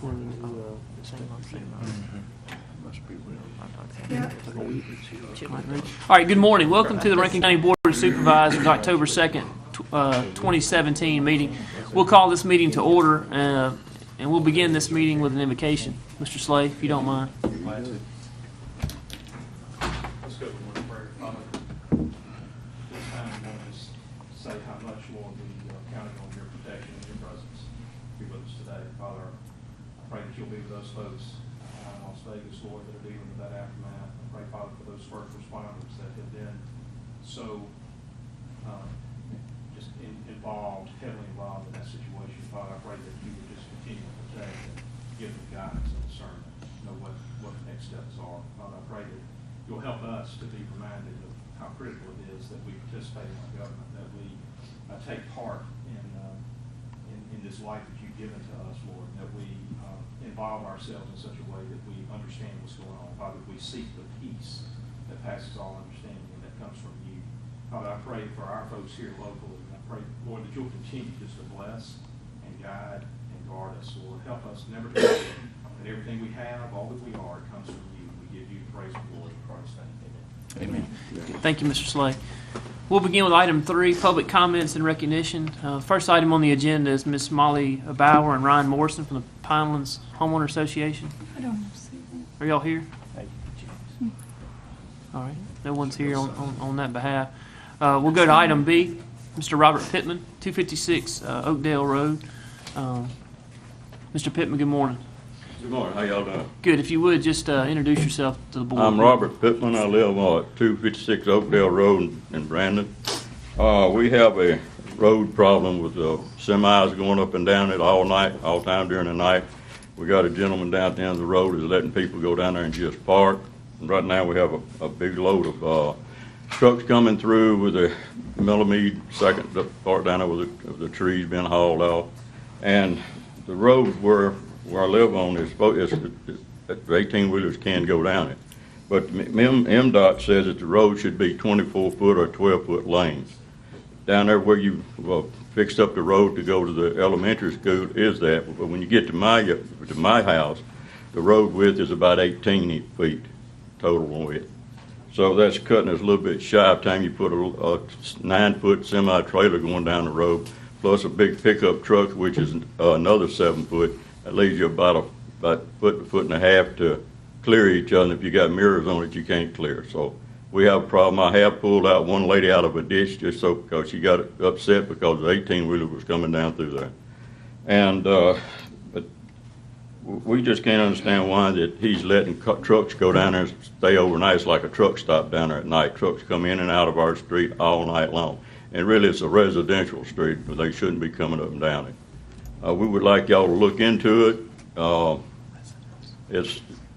Must be real. All right, good morning. Welcome to the Rankin County Board of Supervisors October 2nd, 2017 meeting. We'll call this meeting to order, and we'll begin this meeting with an invocation. Mr. Slay, if you don't mind. Let's go to one prayer. Father, this time we want to say how much, Lord, we counted on your protection and your presence. Be with us today. Father, I pray that you'll be with those folks out in Las Vegas, Lord, that are dealing with that aftermath. I pray, Father, for those first responders that have been so just heavily involved in that situation. Father, I pray that you would just continue to protect and give them guidance and discernment, know what the next steps are. Father, I pray that you'll help us to be reminded of how critical it is that we participate in our government, that we take part in this life that you've given to us, Lord, and that we involve ourselves in such a way that we understand what's going on. Father, we seek the peace that passes all understanding and that comes from you. Father, I pray for our folks here locally, and I pray, Lord, that you'll continue just to bless and guide and guard us, Lord. Help us never to forget that everything we have, all that we are, comes from you. We give you praise and glory in Christ's name. Amen. Amen. Thank you, Mr. Slay. We'll begin with item 3, public comments and recognition. First item on the agenda is Miss Molly Bauer and Ryan Morrison from the Pinelands Homeowner Association. I don't see them. Are y'all here? All right. No one's here on that behalf. We'll go to item B. Mr. Robert Pittman, 256 Oakdale Road. Mr. Pittman, good morning. Good morning. How y'all doing? Good. If you would, just introduce yourself to the board. I'm Robert Pittman. I live on 256 Oakdale Road in Brandon. We have a road problem with semis going up and down it all time during the night. We got a gentleman down at the end of the road who's letting people go down there and just park. And right now we have a big load of trucks coming through with a millimeter second part down there with the trees being hauled off. And the road where I live on is 18-wheelers can go down it. But MDOT says that the road should be 24-foot or 12-foot lanes. Down there where you fixed up the road to go to the elementary school is that. But when you get to my house, the road width is about 18 feet total width. So that's cutting us a little bit shy of time you put a 9-foot semi-trailer going down the road, plus a big pickup truck, which is another 7 foot. That leaves you about a foot and a half to clear each other. And if you got mirrors on it, you can't clear. So we have a problem. I have pulled out one lady out of a ditch just so because she got upset because the 18-wheeler was coming down through there. And but we just can't understand why that he's letting trucks go down there and stay overnight. It's like a truck stop down there at night. Trucks come in and out of our street all night long. And really it's a residential street, but they shouldn't be coming up and down it. We would like y'all to look into it.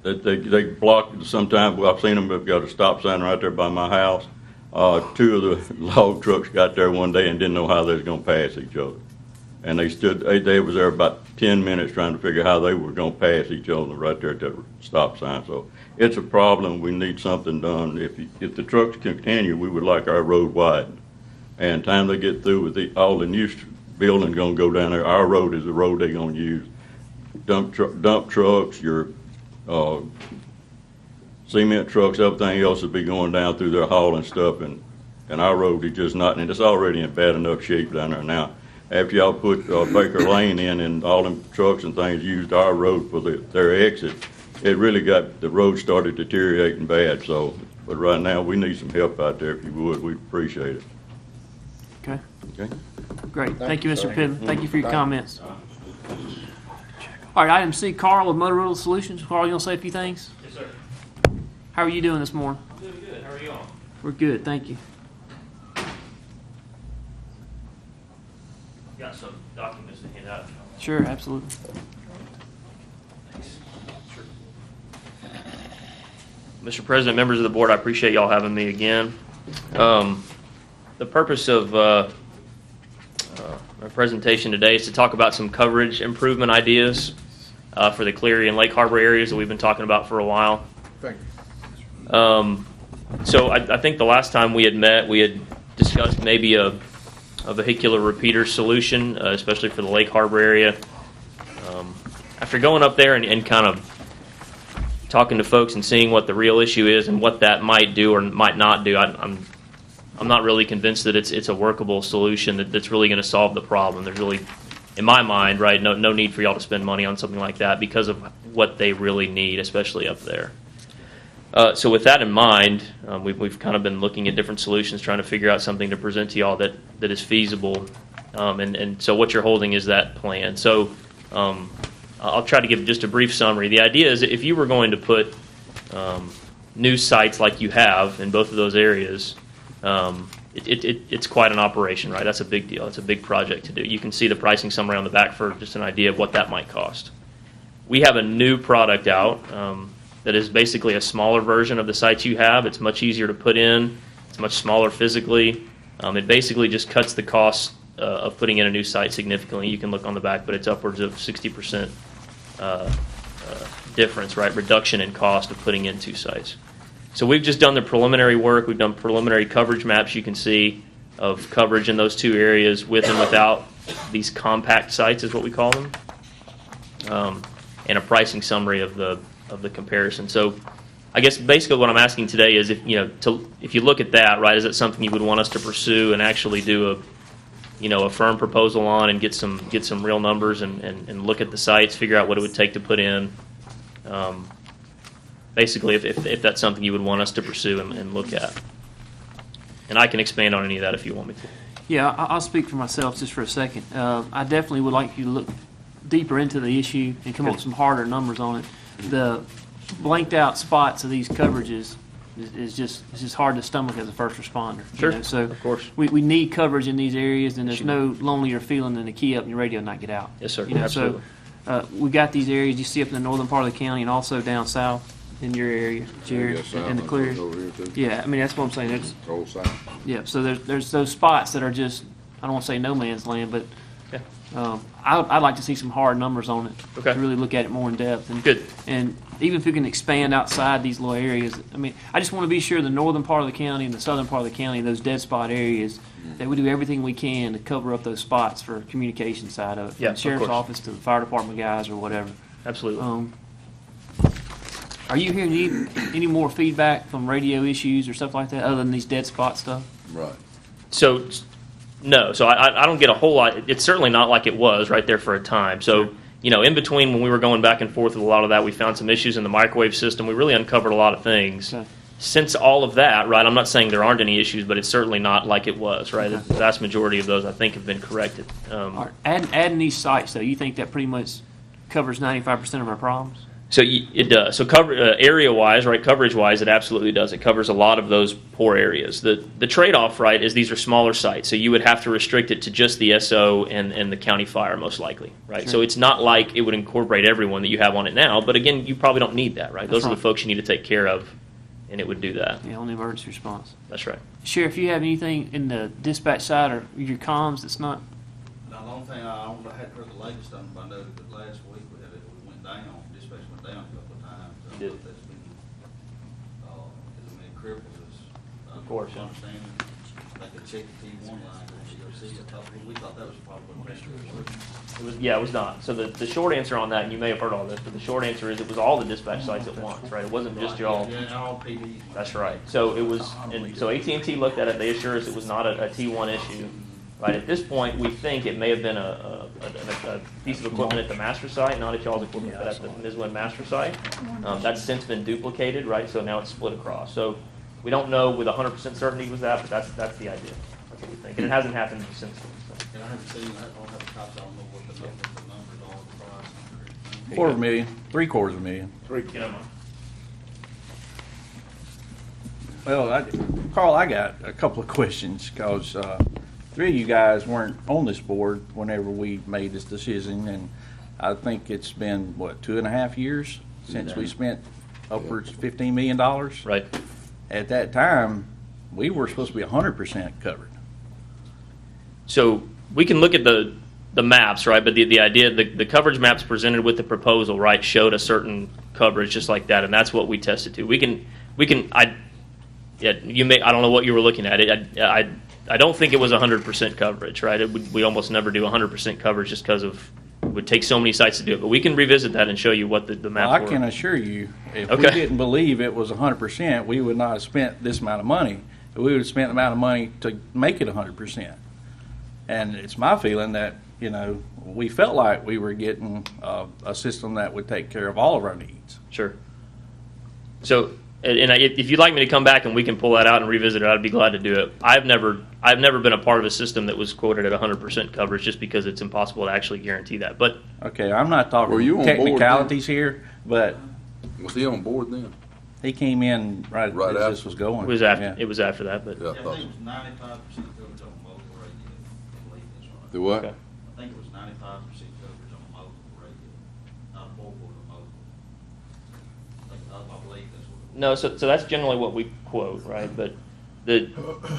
They block it sometimes. Well, I've seen them. They've got a stop sign right there by my house. 2 of the log trucks got there one day and didn't know how they was going to pass each other. And they was there about 10 minutes trying to figure how they were going to pass each other right there at that stop sign. So it's a problem. We need something done. If the trucks continue, we would like our road widened. And time they get through with all the new building going to go down there, our road is the road they're going to use. Dump trucks, your cement trucks, everything else will be going down through there hauling stuff, and our road is just not, and it's already in bad enough shape down there now. After y'all put Baker Lane in and all them trucks and things used our road for their exit, it really got, the road started deteriorating bad. So, but right now we need some help out there. If you would, we'd appreciate it. Okay. Okay. Great. Thank you, Mr. Pittman. Thank you for your comments. All right, item C, Carl of Motorola Solutions. Carl, you want to say a few things? Yes, sir. How are you doing this morning? I'm doing good. How are you all? We're good, thank you. Got some documents to hand out. Sure, absolutely. Thanks. Sure. Mr. President, members of the board, I appreciate y'all having me again. The purpose of my presentation today is to talk about some coverage improvement ideas for the Cleary and Lake Harbor areas that we've been talking about for a while. Thank you. So I think the last time we had met, we had discussed maybe a vehicular repeater solution, especially for the Lake Harbor area. after going up there and kind of talking to folks and seeing what the real issue is and what that might do or might not do, I'm not really convinced that it's a workable solution that's really going to solve the problem. There's really, in my mind, right, no need for y'all to spend money on something like that because of what they really need, especially up there. So with that in mind, we've kind of been looking at different solutions, trying to figure out something to present to y'all that is feasible. And so what you're holding is that plan. So I'll try to give just a brief summary. The idea is if you were going to put new sites like you have in both of those areas, it's quite an operation, right? That's a big deal. It's a big project to do. You can see the pricing summary on the back for just an idea of what that might cost. We have a new product out that is basically a smaller version of the sites you have. It's much easier to put in. It's much smaller physically. It basically just cuts the cost of putting in a new site significantly. You can look on the back, but it's upwards of 60% difference, right? Reduction in cost of putting in two sites. So we've just done the preliminary work. We've done preliminary coverage maps, you can see, of coverage in those two areas with and without these compact sites is what we call them, and a pricing summary of the comparison. So I guess basically what I'm asking today is if you look at that, right, is it something you would want us to pursue and actually do a firm proposal on and get some real numbers and look at the sites, figure out what it would take to put in. Basically, if that's something you would want us to pursue and look at. And I can expand on any of that if you want me to. Yeah, I'll speak for myself just for a second. I definitely would like you to look deeper into the issue and come up with some harder numbers on it. The blanked out spots of these coverages is just hard to stomach as a first responder. Sure, So of course. We need coverage in these areas, and there's no lonelier feeling than to key up and your radio and not get out. Yes, sir. Absolutely. So we got these areas you see up in the northern part of the county and also down south in your area, Jared, in the clear. Yeah, I mean that's what I'm saying. It's Old South. yeah. So there's those spots that are just, I don't want to say no man's land, but Yeah. I'd like to see some hard numbers on it Okay. to really look at it more in depth. And, Good. And even if we can expand outside these little areas, I mean, I just want to be sure the northern part of the county and the southern part of the county, those dead spot areas, that we do everything we can to cover up those spots for communication side of it. From Yeah, the of sheriff's course. office to the fire department guys or whatever. Absolutely. Are you hearing any more feedback from radio issues or stuff like that other than these dead spot stuff? Right. So, no. So I don't get a whole lot. It's certainly not like it was right there for a time. So, in between when we were going back and forth with a lot of that, we found some issues in the microwave system. We really uncovered a lot of things. Okay. Since all of that, right, I'm not saying there aren't any issues, but it's certainly not like it was, right? The vast majority of those, I think, have been corrected. All right. Adding these sites, though, you think that pretty much covers 95% of our problems? So it does. So area-wise, right, coverage-wise, it absolutely does. It covers a lot of those poor areas. The trade-off, right, is these are smaller sites. So you would have to restrict it to just the SO and the county fire, most likely, right? Sure. So it's not like it would incorporate everyone that you have on it now. But again, you probably don't need that, right? Those are the right. folks you need to take care of, and it would do that. Yeah, on the emergency response. That's right. Sheriff, you have anything in the dispatch side or your comms that's not? Now, the only thing I hadn't heard the latest on, but I know that last week we went down, dispatch went down a couple of times. I don't know if that's been, as many cripples as, Of course, yeah. understanding. They could check the T1 line, we thought that was probably It was not. So the short answer on that, and you may have heard all this, but the short answer is it was all the dispatch sites at once, right? It wasn't just y'all. Yeah, all PDs. That's right. So it was, and so AT&T looked at it. They assured us it was not a T1 issue. Right at this point, we think it may have been a piece of equipment at the master site, not at y'all's equipment, but at the Midland master site. That's since been duplicated, right? So now it's split across. So we don't know with 100% certainty was that, but that's the idea. That's what we think, and it hasn't happened since then. So. And I haven't seen that, I don't have a copy, I don't know what the numbers are, the price. $250,000, $750,000. Get 'em on. Well, Carl, I got a couple of questions because three of you guys weren't on this board whenever we made this decision, and I think it's been, 2.5 years since we spent upwards of $15 million? Right. At that time, we were supposed to be 100% covered. So we can look at the maps, right? But the idea, the coverage maps presented with the proposal, right, showed a certain coverage just like that, and that's what we tested to. I don't know what you were looking at. I don't think it was 100% coverage, right? We almost never do 100% coverage just because of would take so many sites to do it, but we can revisit that and show you what the map Well, I were. can assure you, if we Okay. didn't believe it was 100%, we would not have spent this amount of money. We would have spent the amount of money to make it 100%. And it's my feeling that, we felt like we were getting a system that would take care of all of our needs. Sure. So, if you'd like me to come back and we can pull that out and revisit it, I'd be glad to do it. I've never been a part of a system that was quoted at 100% coverage, just because it's impossible to actually guarantee that. But Okay, I'm not talking Were you on board technicalities here, but Was he on board then? he came in right Right as after. this was going. it was after Yeah. it was after that. But Yeah, I Yeah, I thought think so. it was 95% coverage on mobile radio. I believe that's right. The what? Okay. I think it was 95% coverage on mobile radio, not mobile to mobile. I believe that's what it was. no, so that's generally what we quote, right? But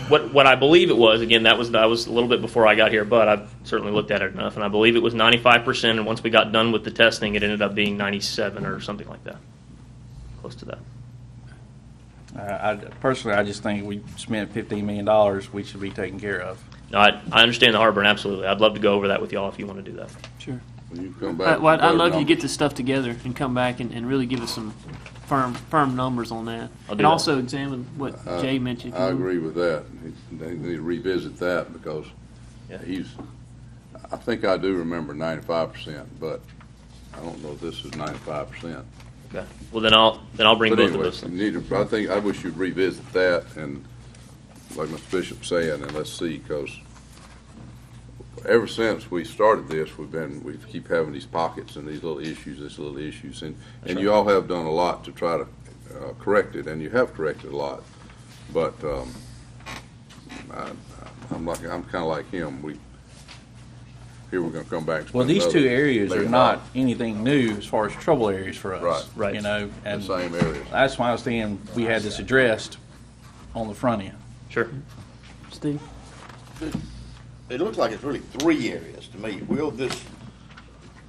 what I believe it was, again, that was a little bit before I got here, but I've certainly looked at it enough, and I believe it was 95%. And once we got done with the testing, it ended up being 97 or something like that, close to that. Personally, I just think we spent $15 million, we should be taken care of. No, I understand the heartburn, absolutely. I'd love to go over that with y'all if you want to do that. Sure. When you come back. Well, I'd with love better you to get numbers. this stuff together and come back and really give us some firm numbers on that. I'll do And that. also examine what I- Jay mentioned. I agree with that. They need to revisit that because Yeah. I think I do remember 95%, but I don't know if this is 95%. Okay. Well, then I'll bring But both anyway, of those. you need to, I wish you'd revisit that and, like Mr. Bishop saying, and let's see, because ever since we started this, we keep having these pockets and these little issues, and you all have done a lot to try to correct it, and you have corrected a lot. But I'm kind of like him. We're going to come back. And Well, spend these two another areas are $1 million. not anything new as far as trouble areas for us. Right. Right. The And same areas. that's why I was saying we had this addressed on the front end. Sure. Steve? It looks like it's really 3 areas to me. Will this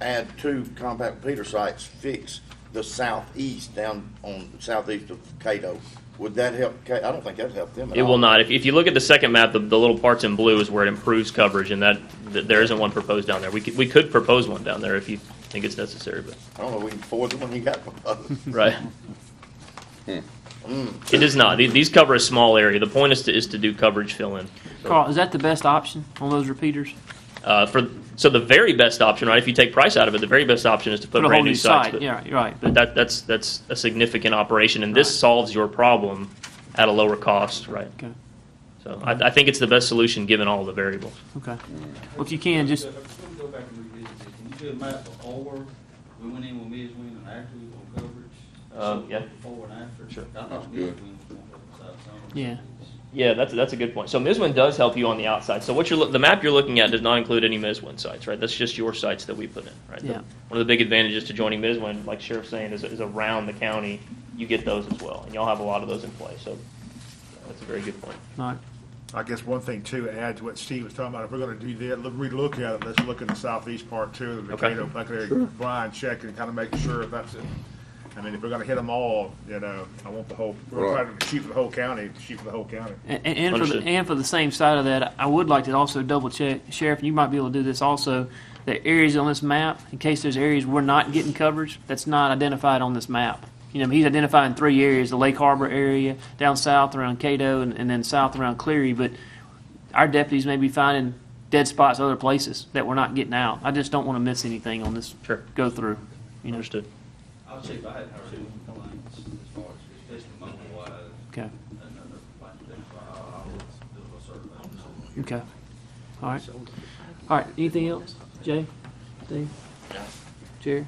add 2 compact repeater sites fix the southeast down on southeast of Cato? Would that help? I don't think that'd help them at It all. will not. If you look at the second map, the little parts in blue is where it improves coverage, and that there isn't one proposed down there. We could propose one down there if you think it's necessary, but I don't know. We can forward the one you got proposed. right. It is not. These cover a small area. The point is to do coverage fill in. Carl, is that the best option on those repeaters? So the very best option, right? If you take price out of it, the very best option is to put For a brand whole new new sites. site, But, yeah, you're right. but that's a significant operation, and this Right. solves your problem at a lower cost, right? Okay, So I think it's the best solution given all the variables. okay. Well, if you can, just, If we go back and revisit this, can you do a map before we went in with Midwin and after we on coverage? Yeah. Before and after? Sure. I thought good. Midwin was going to help us out some. Yeah. Yeah, that's a good point. So Miswin does help you on the outside. So the map you're looking at does not include any Miswin sites, right? That's just your sites that we put in, right? Yeah. One of the big advantages to joining Miswin, like Sheriff's saying, is around the county. You get those as well, and y'all have a lot of those in play. So that's a very good point. all right. I guess one thing too, to add to what Steve was talking about, if we're gonna do that, relook at it, let's look at the southeast part too, the Okay. Cato, like Brian check and kind of make sure if that's it. I mean, if we're gonna hit them all, I want the whole, we're Right. trying to shoot for the whole county, And Understood. for the same side of that, I would like to also double check, Sheriff, you might be able to do this also, the areas on this map, in case there's areas we're not getting coverage, that's not identified on this map. He's identifying 3 areas, the Lake Harbor area, down south around Cato, and then south around Cleary, but our deputies may be finding dead spots other places that we're not getting out. I just don't want to miss anything on this Sure. go through. Understood. I would say if I hadn't heard any complaints as far as, especially mobile wise, Okay, and other complaints, I would do a survey. okay. All right. All right, anything else? Jay? Steve? Jerry?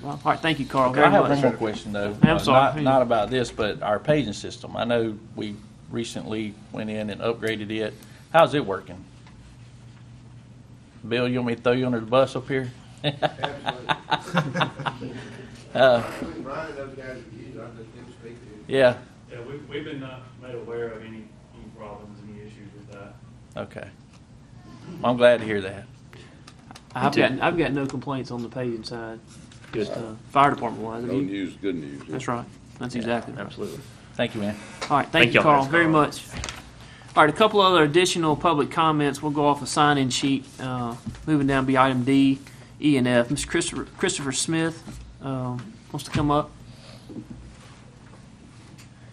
Well, all right, thank you, Carl, I very have one much. more question though. I'm sorry. Not about this, but our paging system. I know we recently went in and upgraded it. How's it working? Bill, you want me to throw you under the bus up here? Brian and those guys have used it, I just didn't speak to it. Yeah, Yeah, we've been not made aware of any problems, any issues with that. okay. I'm glad to hear that. I've got no complaints on the paging side. Good. Fire department wise. No news, good news. That's right. That's exactly right. Absolutely. Thank you, man. All right, thank Thank you, y'all. Carl, Thanks, very Carl. much. All right, a couple other additional public comments. We'll go off a sign-in sheet. Moving down, be item D. E and F. Mr. Christopher Smith wants to come up. Good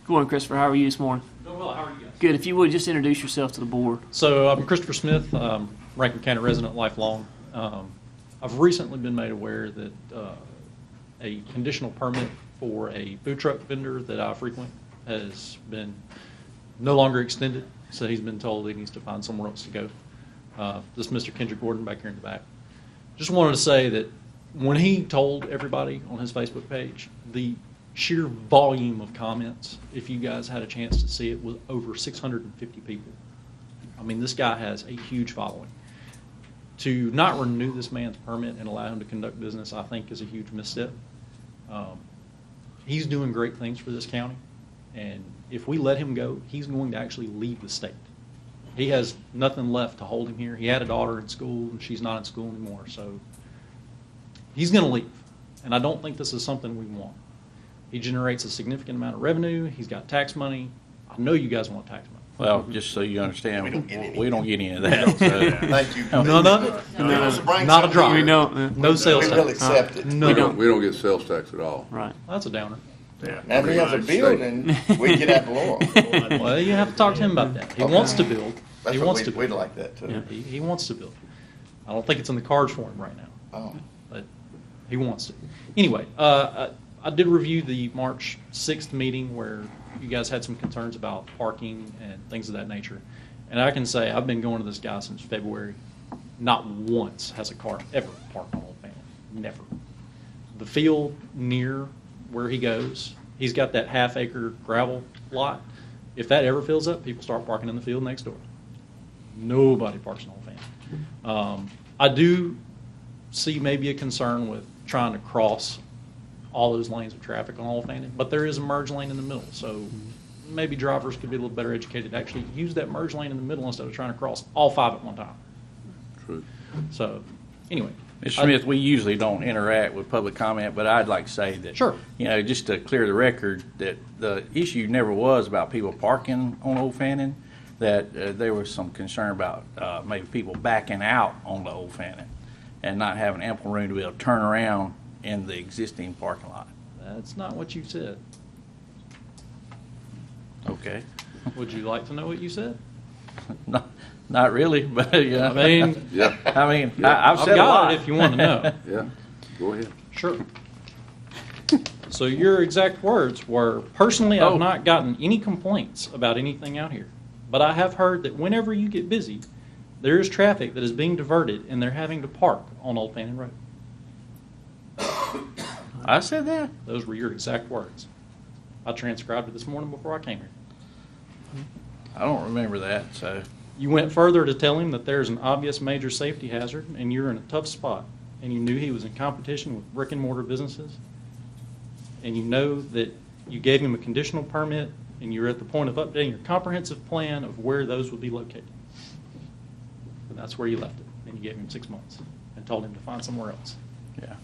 morning, Christopher. How are you this morning? Doing well. How are you guys? Good. If you would, just introduce yourself to the board. So I'm Christopher Smith, Rankin County resident, lifelong. I've recently been made aware that a conditional permit for a food truck vendor that I frequent has been no longer extended, so he's been told he needs to find somewhere else to go. This is Mr. Kendrick Gordon back here in the back. Just wanted to say that when he told everybody on his Facebook page, the sheer volume of comments, if you guys had a chance to see it, was over 650 people. I mean, this guy has a huge following. To not renew this man's permit and allow him to conduct business, I think, is a huge misstep. He's doing great things for this county, and if we let him go, he's going to actually leave the state. He has nothing left to hold him here. He had a daughter in school, and she's not in school anymore, so he's going to leave, and I don't think this is something we want. He generates a significant amount of revenue. He's got tax money. I know you guys want tax money. Well, just so you understand, we don't get any of that. that. So. Thank you. None of it? Not a drop. We don't. No sales We will tax. accept it. No. We don't get sales tax at all. Right. That's a downer. And he has a building, we get ad valorem. Well, you have to talk to him about that. He wants to build. That's He what wants to we'd build. like that too. Yeah, he wants to build. I don't think it's in the cards for him right now, Oh. but he wants to. Anyway, I did review the March 6th meeting where you guys had some concerns about parking and things of that nature. And I can say I've been going to this guy since February. Not once has a car ever parked on Old Fannin. Never. The field near where he goes, he's got that half-acre gravel lot. If that ever fills up, people start parking in the field next door. Nobody parks in Old Fannin. I do see maybe a concern with trying to cross all those lanes of traffic on Old Fannin, but there is a merge lane in the middle, so maybe drivers could be a little better educated to actually use that merge lane in the middle instead of trying to cross all five at one time. True. So, anyway. Mr. Smith, we usually don't interact with public comment, but I'd like to say that, Sure. you know, just to clear the record, that the issue never was about people parking on Old Fannin, that there was some concern about maybe people backing out on the Old Fannin and not having ample room to be able to turn around in the existing parking lot. That's not what you said. Okay. Would you like to know what you said? Not really, but yeah. I mean, Yeah, I've said a got lot. it if you want to know. yeah. Go ahead. Sure. So your exact words were, personally, I've not gotten any complaints about anything out here. But I have heard that whenever you get busy, there is traffic that is being diverted and they're having to park on Old Fannin Road. I said that? Those were your exact words. I transcribed it this morning before I came here. I don't remember that, so. You went further to tell him that there's an obvious major safety hazard and you're in a tough spot, and you knew he was in competition with brick and mortar businesses, and you know that you gave him a conditional permit and you're at the point of updating your comprehensive plan of where those would be located. And that's where you left it. And you gave him 6 months and told him to find somewhere else. Yeah.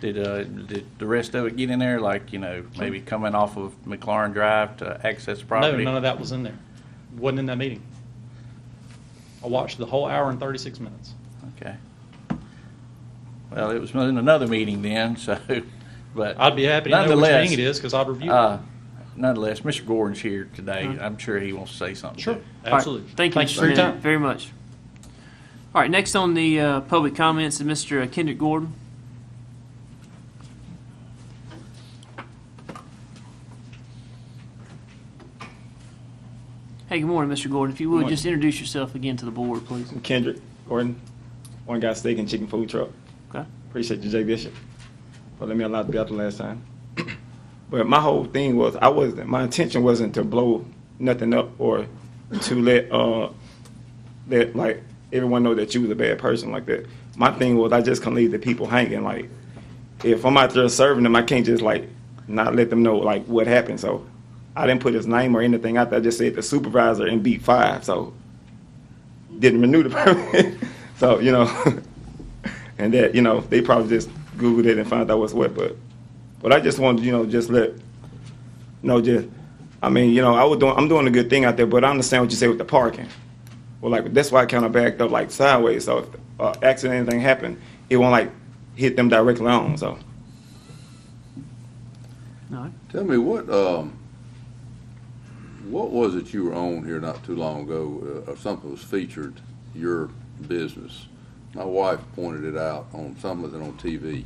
Did the rest of it get in there, like, you know, maybe coming off of McLaurin Drive to access the property? No, none of that was in there. Wasn't in that meeting. I watched the whole hour and 36 minutes. Okay. Well, it was in another meeting then, so, but. I'd be happy to know which nonetheless, meeting it is because I'd review it. Nonetheless, Mr. Gordon's here today. I'm sure he wants to say something. Sure, too. absolutely. All right. Thank you, Thanks for your Mr. time. very much. All right, next on the public comments is Mr. Kendrick Gordon. Hey, good morning, Mr. Gordon. If you would, just introduce yourself again to the board, please. I'm Kendrick Gordon, One Guy Steak and Chicken Food Truck. Okay. Appreciate you, Jay Bishop, for letting me allow to be out the last time. But my whole thing was, my intention wasn't to blow nothing up or to let like everyone know that you was a bad person like that. My thing was, I just can't leave the people hanging. Like, if I'm out there serving them, I can't just like not let them know like what happened. So I didn't put his name or anything out there. I just said the supervisor in beat 5. So didn't renew the permit. So, you know, and that, you know, they probably just Googled it and found out what's what. But I just wanted, you know, just let, you know, just, I mean, you know, I'm doing a good thing out there, but I understand what you say with the parking. Well, like, that's why I kind of backed up, like, sideways. So if accident, anything happen, it won't like hit them directly on. So All right. Tell me what was it you were on here not too long ago, or something was featured, your business? My wife pointed it out on something on TV,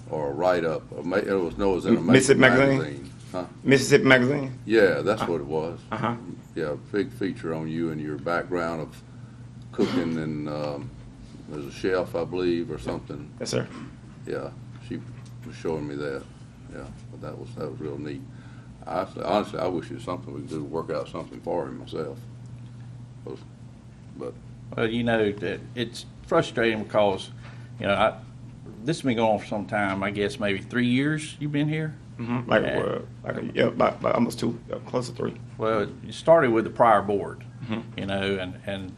or a write-up. It was in a Mississippi magazine. Magazine? Huh? Mississippi Magazine. Yeah, that's what it was. Uh-huh. Yeah, a big feature on you and your background of cooking, and there's a chef, I believe, or something. Yes, sir. Yeah, she was showing me that. Yeah, but that was real neat. Honestly, I wish it was something we could do to work out something for him myself. But Well, you know, that it's frustrating because, you know, this has been going on for some time. I guess maybe 3 years you've been here. Mm-hmm. About almost 2, close to 3. Well, it started with the prior board, you know, and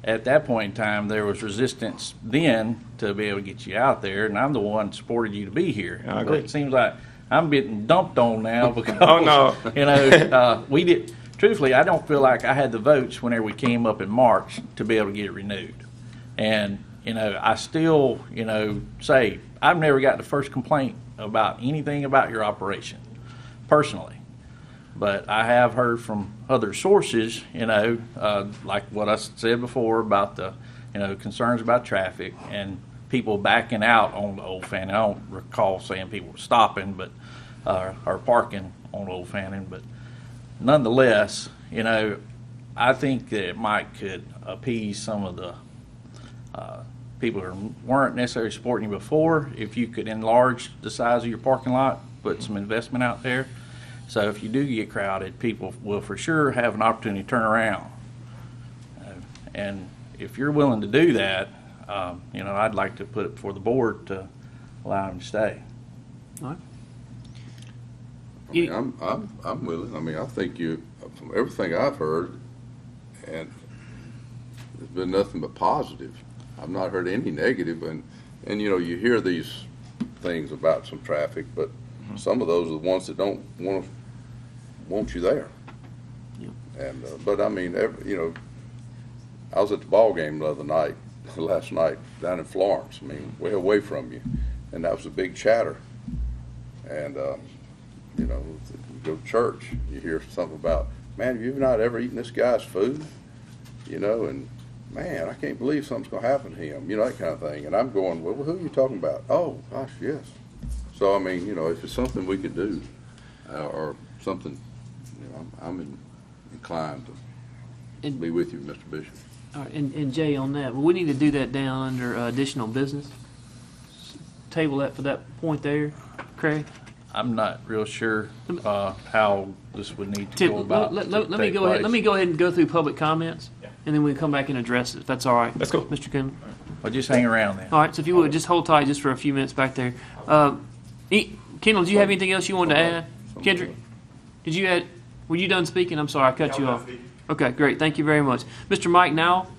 at that point in time, there was resistance then to be able to get you out there, and I'm the one that supported you to be here. I agree. It seems like I'm getting dumped on now because, Oh, no. you know, we did. Truthfully, I don't feel like I had the votes whenever we came up in March to be able to get it renewed. And, you know, I still, you know, say I've never got the first complaint about anything about your operation, personally. But I have heard from other sources, you know, like what I said before about the, you know, concerns about traffic and people backing out on the Old Fannin. I don't recall saying people were stopping, but or parking on Old Fannin, but nonetheless, you know, I think that it might could appease some of the people who weren't necessarily supporting you before if you could enlarge the size of your parking lot, put some investment out there. So if you do get crowded, people will for sure have an opportunity to turn around. And if you're willing to do that, you know, I'd like to put it before the board to allow them to stay. All right. I mean, I'm willing. I mean, I think from everything I've heard, and there's been nothing but positive. I've not heard any negative, and you know, you hear these things about some traffic, but some of those are the ones that don't want you there. Yep. And but I mean, you know, I was at the ball game the other night, last night down in Florence. I mean, way away from you, and that was a big chatter. And you know, you go to church, you hear something about, man, have you not ever eaten this guy's food? You know, and man, I can't believe something's going to happen to him. You know, that kind of thing. And I'm going, well, who are you talking about? Oh, gosh, yes. So I mean, you know, if it's something we could do, or something, you know, I'm inclined to be with you, Mr. Bishop. All right, and Jay, on that, well, we need to do that down under additional business. Table that for that point there, Craig. I'm not real sure how this would need to Tim, go about. let me go ahead. Let me go ahead and go through public comments, and then we can come back and address it. If that's all right. Let's go, Mr. Kim. Well, just hang around then. All right. So if you would just hold tight just for a few minutes back there. Kendall, do you have anything else you wanted to add? Kendrick, did you add? Were you done speaking? I'm sorry, I cut you off. Okay, great. Thank you very much, Mr. Mike Now.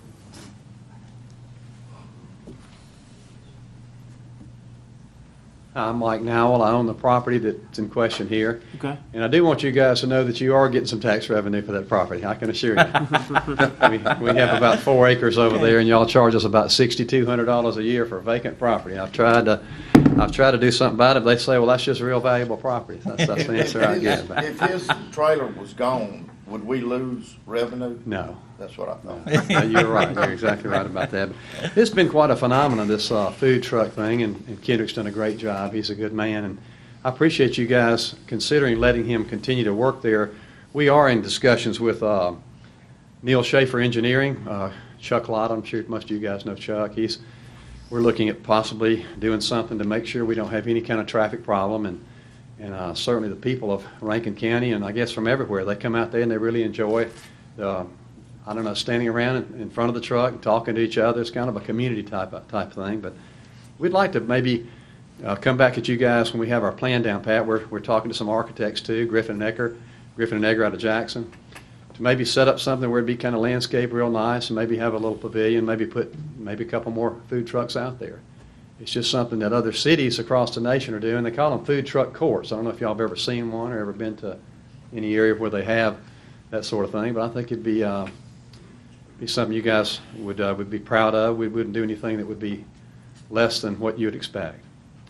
I'm Mike Nowell. I own the property that's in question here. Okay. And I do want you guys to know that you are getting some tax revenue for that property, I can assure you. we have about 4 acres over there, and y'all charge us about $6,200 a year for vacant property. I've tried to do something about it, but they say, well, that's just real valuable property. That's the answer I get. If his trailer was gone, would we lose revenue? No. That's what I thought. No, you're right. You're exactly right about that. But it's been quite a phenomenon, this food truck thing, and Kendrick's done a great job. He's a good man, and I appreciate you guys considering letting him continue to work there. We are in discussions with Neil Schaefer Engineering, Chuck Lott. I'm sure most of you guys know Chuck. We're looking at possibly doing something to make sure we don't have any kind of traffic problem, and certainly the people of Rankin County, and I guess from everywhere, they come out there and they really enjoy I don't know, standing around in front of the truck and talking to each other. It's kind of a community type thing. But we'd like to maybe come back at you guys when we have our plan down pat. We're talking to some architects too, Griffin and Egger out of Jackson, to maybe set up something where it'd be kind of landscape real nice, and maybe have a little pavilion, maybe put a couple more food trucks out there. It's just something that other cities across the nation are doing. They call them food truck courts. I don't know if y'all have ever seen one or ever been to any area where they have that sort of thing, but I think it'd be be something you guys would be proud of. We wouldn't do anything that would be less than what you would expect.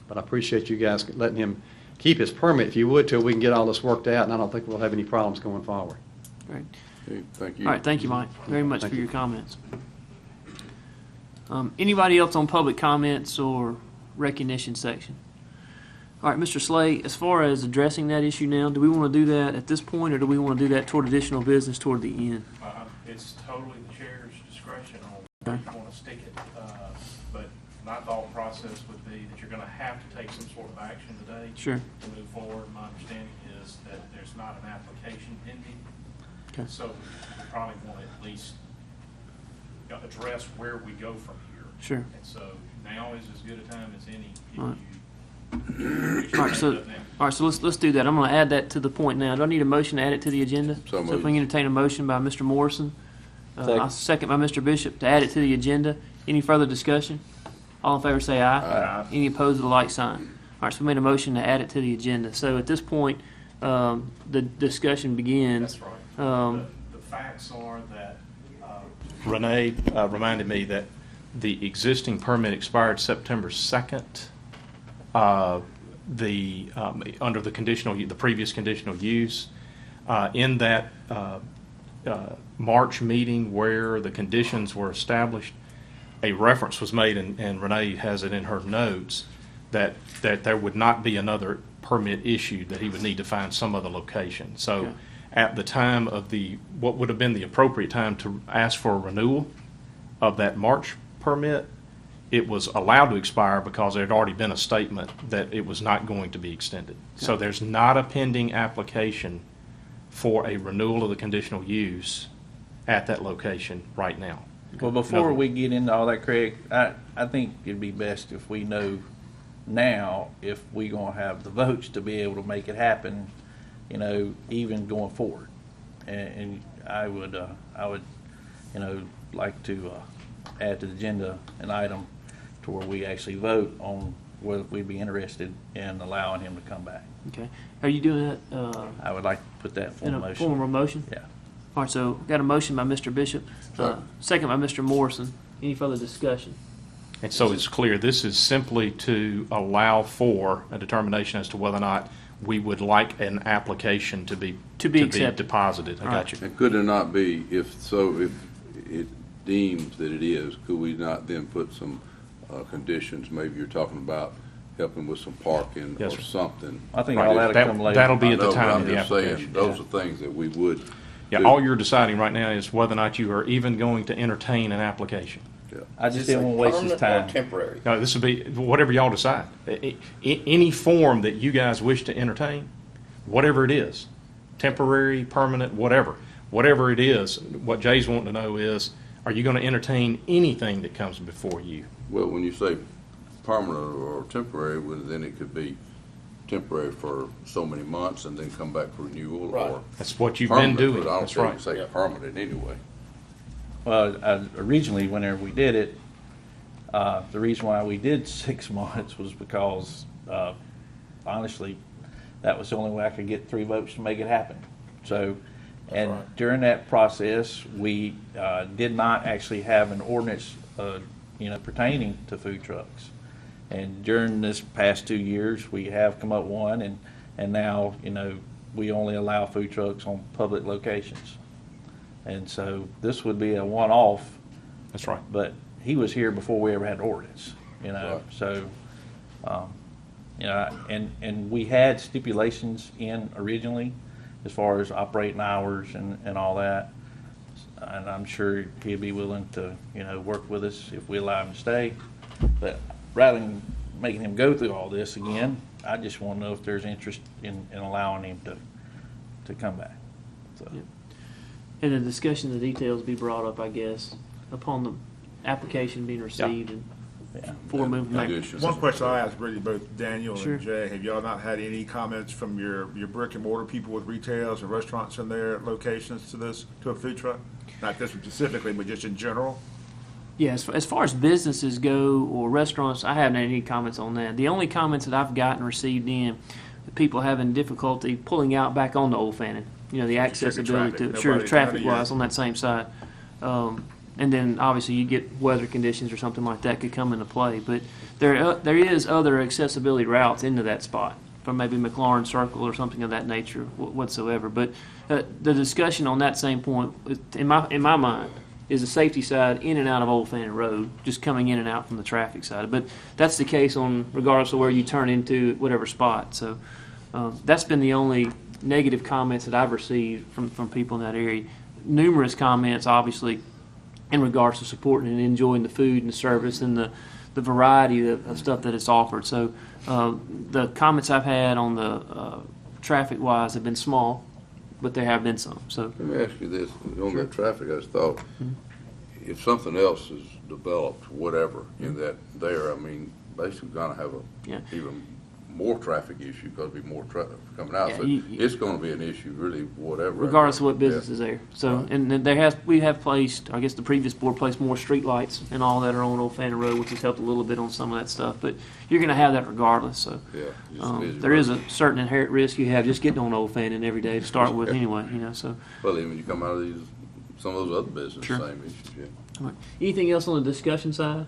But I appreciate you guys letting him keep his permit, if you would, till we can get all this worked out, and I don't think we'll have any problems going forward. Great. Okay, thank you. All right, thank you, Mike, very much Thank for you. your comments. Anybody else on public comments or recognition section? All right, Mr. Slay, as far as addressing that issue now, do we want to do that at this point, or do we want to do that toward additional business toward the end? It's totally the chair's discretion on where you want to stick it, but my thought process would be that you're going to have to take some sort of action today. Sure. To move forward. My understanding is that there's not an application pending. Okay. So we probably want to at least address where we go from here. Sure. And so now is as good a time as any. If All right. you All right, so let's do that. I'm going to add that to the point now. Do I need a motion to add it to the agenda? So if moved. we can entertain a motion by Mr. Morrison, I'll second by Mr. Bishop to add it to the agenda. Any further discussion? All in favor say aye. Aye. Any opposed with the like sign. All right, so we made a motion to add it to the agenda. So at this point, the discussion begins. That's right. The facts are that Renee reminded me that the existing permit expired September 2nd. Under the previous conditional use, in that March meeting where the conditions were established, a reference was made, and Renee has it in her notes, that there would not be another permit issued, that he would need to find some other location. So Okay. at the time of what would have been the appropriate time to ask for a renewal of that March permit, it was allowed to expire because there had already been a statement that it was not going to be extended. So there's not a pending application for a renewal of the conditional use at that location right now. Well, before No. we get into all that, Craig, I think it'd be best if we know now if we gonna have the votes to be able to make it happen, even going forward. And I would, like to add to the agenda an item to where we actually vote on whether we'd be interested in allowing him to come back. Okay. Are you doing that I would like to put that in form a of motion. form of motion? Yeah. All right, so got a motion by Mr. Bishop, second by Mr. Morrison. Any further discussion? And so it's clear, this is simply to allow for a determination as to whether or not we would like an application to be accepted. deposited. I got you. And could it not be, if it deems that it is, could we not then put some conditions, maybe you're talking about helping with some parking Yes, or sir. something? I think Right. all that'll come later. That'll be I at the know, time but of I'm the just saying, application. those are things that we would Yeah, do. all you're deciding right now is whether or not you are even going to entertain an application. I just didn't want to waste his Permanent time. or temporary? No, this would be whatever y'all decide. Any form that you guys wish to entertain, whatever it is, temporary, permanent, whatever it is, what Jay's wanting to know is, are you going to entertain anything that comes before you? Well, when you say permanent or temporary, well, then it could be temporary for so many months and then come back for renewal, Right. or That's what you've been permanent, doing. but I don't That's think right. you say permanent anyway. Well, originally, whenever we did it, the reason why we did 6 months was because, honestly, that was the only way I could get 3 votes to make it happen. So, and during that process, we did not actually have an ordinance, pertaining to food trucks. And during this past 2 years, we have come up one, and now, we only allow food trucks on public locations. And so this would be a one-off, That's right. but he was here before we ever had an ordinance, Right. so, and we had stipulations in originally as far as operating hours and all that. And I'm sure he'd be willing to, work with us if we allow him to stay. But rather than making him go through all this again, I just want to know if there's interest in allowing him to come back. So. Yep. And the discussion of the details be brought up, I guess, upon the application being received and Yeah. before moving back. Conditions. One question I asked really both Daniel Sure. and Jay, have y'all not had any comments from your brick and mortar people with retails or restaurants in their locations to a food truck? Not this one specifically, but just in general? Yeah, as far as businesses go or restaurants, I haven't had any comments on that. The only comments that I've gotten received in, the people having difficulty pulling out back onto Old Fannin. The accessibility traffic. to Nobody- sure none of traffic your- wise on that same side. And then obviously you get weather conditions or something like that could come into play. But there is other accessibility routes into that spot from maybe McLaurin Circle or something of that nature whatsoever. But the discussion on that same point, in my mind, is the safety side in and out of Old Fannin Road, just coming in and out from the traffic side. But that's the case on regardless of where you turn into whatever spot. So that's been the only negative comments that I've received from people in that area. Numerous comments, obviously, in regards to supporting and enjoying the food and the service and the variety of stuff that it's offered. So the comments I've had on the traffic-wise have been small, but there have been some. So Let me ask you this, on that traffic, I just thought, if something else is developed, whatever, in that there, I mean, basically gonna have Yeah. even more traffic issue, because there'll be more traffic coming out, Yeah, so you- it's gonna be an issue, really, whatever. regardless of what business Yeah. is there. So, Right. and then we have placed, I guess the previous board placed more street lights and all that are on Old Fannin Road, which has helped a little bit on some of that stuff. But you're going to have that regardless. So Yeah, just busy there is road. a certain inherent risk you have just getting on Old Fannin every day to start with anyway. So. Well, then when you come out of these, some of those other businesses, Sure. same issues, yeah. All right. Anything else on the discussion side?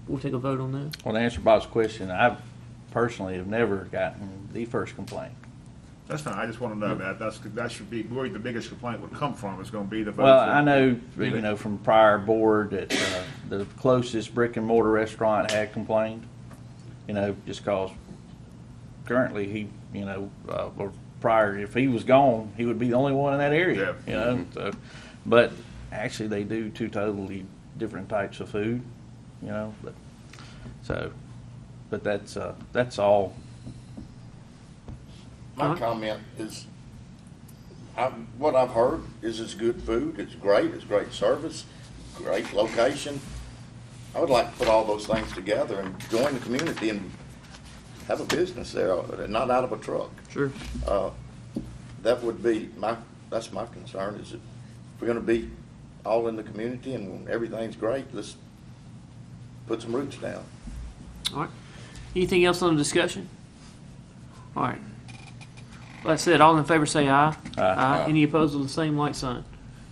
We'll take a vote on that. Well, to answer Bob's question, I personally have never gotten the first complaint. That's fine, I just want to know that should be where the biggest complaint would come from, is going to be the. Well, I know, from prior board that the closest brick and mortar restaurant had complained, just cause currently he, or prior, if he was gone, he would be the only one in that area, so, but actually they do two totally different types of food, but that's all. My comment is, what I've heard is it's good food, it's great service, great location. I would like to put all those things together and join the community and have a business there, not out of a truck. Sure. That would be that's my concern, is that if we're gonna be all in the community and everything's great, let's put some roots down. All right. Anything else on the discussion? All right. Like I said, all in favor say aye. Aye. Any opposed with the same like sign?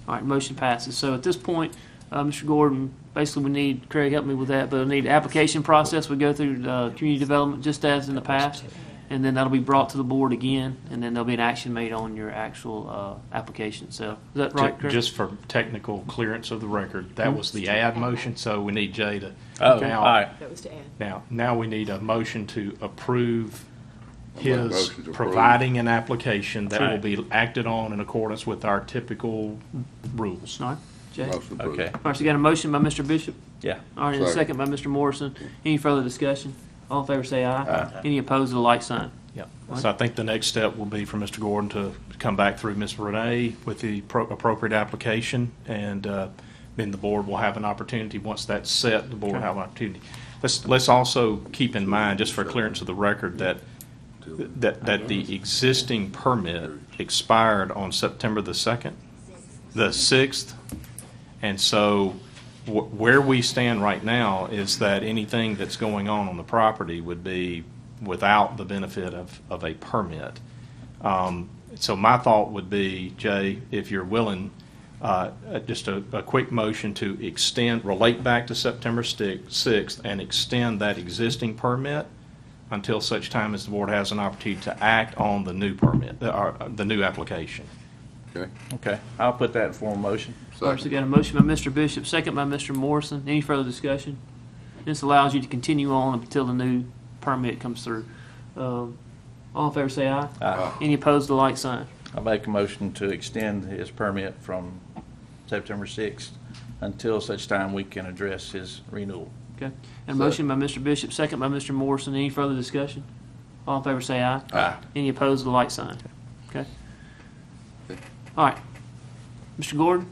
All right, motion passes. So at this point, Mr. Gordon, basically we need, Craig help me with that, but we need application process. We go through community development just as in the past, and then that'll be brought to the board again, and then there'll be an action made on your actual application. So is that right, Craig? Just for technical clearance of the record, that was the add motion, so we need Jay to. Oh, now, all right. That was to add. Now we need a motion to approve I make a his motion to approve. providing an application that will Right. be acted on in accordance with our typical rules. All right, Jay? Motion approved. Okay, All right, so you got a motion by Mr. Bishop? yeah. All right, and a Second. second by Mr. Morrison. Any further discussion? All in favor say aye. Any opposed with a like sign? Yep. So I think the next step will be for Mr. Gordon to come back through Ms. Renee with the appropriate application, and then the board will have an opportunity, once that's set, the board will have an opportunity. Let's also keep in mind, just for clearance of the record, that the existing permit expired on September the 2nd, the 6th, and so where we stand right now is that anything that's going on the property would be without the benefit of a permit. So my thought would be, Jay, if you're willing, just a quick motion to relate back to September 6th and extend that existing permit until such time as the board has an opportunity to act on the new permit, the new application. Okay. Okay, I'll put that in form of motion. All right, so we got a motion by Mr. Bishop, second by Mr. Morrison. Any further discussion? This allows you to continue on until the new permit comes through. All in favor say aye. Aye. Any opposed, the like sign. I'll make a motion to extend his permit from September 6th until such time we can address his renewal. Okay. And a motion by Mr. Bishop, second by Mr. Morrison. Any further discussion? All in favor say aye. Aye. Any opposed, the like sign. Okay. All right. Mr. Gordon?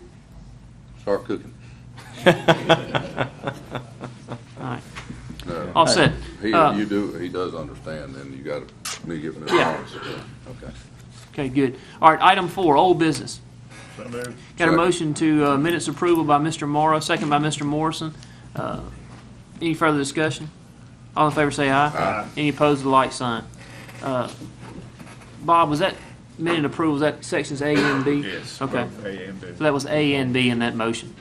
Start cooking. All right. No. All set. He does understand, and you got me giving it Yeah. honest. Okay. Okay, good. All right, item 4, old business. So moved. Got a Second. motion to minutes approval by Mr. Morrow, second by Mr. Morrison. Any further discussion? All in favor say aye. Aye. Any opposed, the like sign. Bob, was that minute approval, was that sections A and B? Yes. Okay. both A and B. So that was A and B in that motion.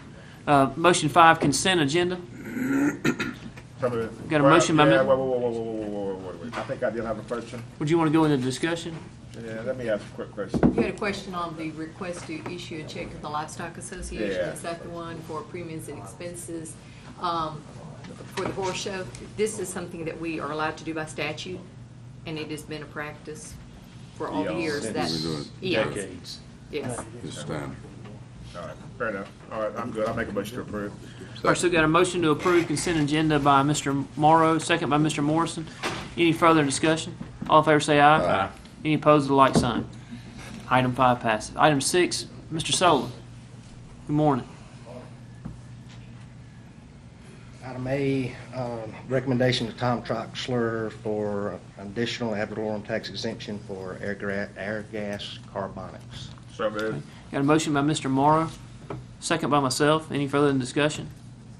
Motion 5, consent agenda. Got a motion by Yeah, Mr. wait. I think I did have a question. Would you want to go into discussion? Yeah, let me ask a quick question. You had a question on the request to issue a check to the Livestock Association. Yeah. Is that the one for premiums and expenses for the horse show? This is something that we are allowed to do by statute, and it has been a practice for all the years that. We've been doing Yes. Decades. Yes. It's standard. All right, fair enough. All right, I'm good. I'll make a motion to approve. All right, so we got a motion to approve consent agenda by Mr. Morrow, second by Mr. Morrison. Any further discussion? All in favor say aye. Aye. Any opposed, the like sign. Item 5 passes. Item 6, Mr. Sola. Good morning. Item A, recommendation to Tom Troxler for additional ad valorem tax exemption for air gas carbonics. So moved. Got a motion by Mr. Morrow, second by myself. Any further discussion?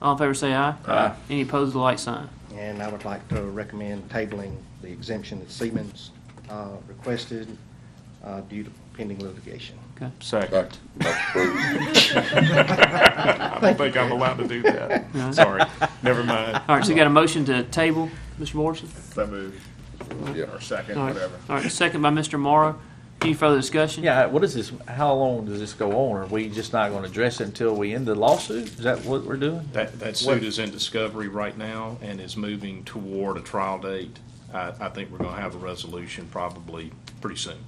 All in favor say aye. Aye. Any opposed, the like sign. And I would like to recommend tabling the exemption that Siemens requested due to pending litigation. Okay. Second. I don't think I'm allowed to do that. Sorry. Never mind. All right, so we got a motion to table, Mr. Morrison? So moved. Yeah. Or second, All right. whatever. All right, second by Mr. Morrow. Any further discussion? Yeah, what is this, how long does this go on? Are we just not gonna address it until we end the lawsuit? Is that what we're doing? That suit is in discovery right now and is moving toward a trial date. I think we're gonna have a resolution probably pretty soon.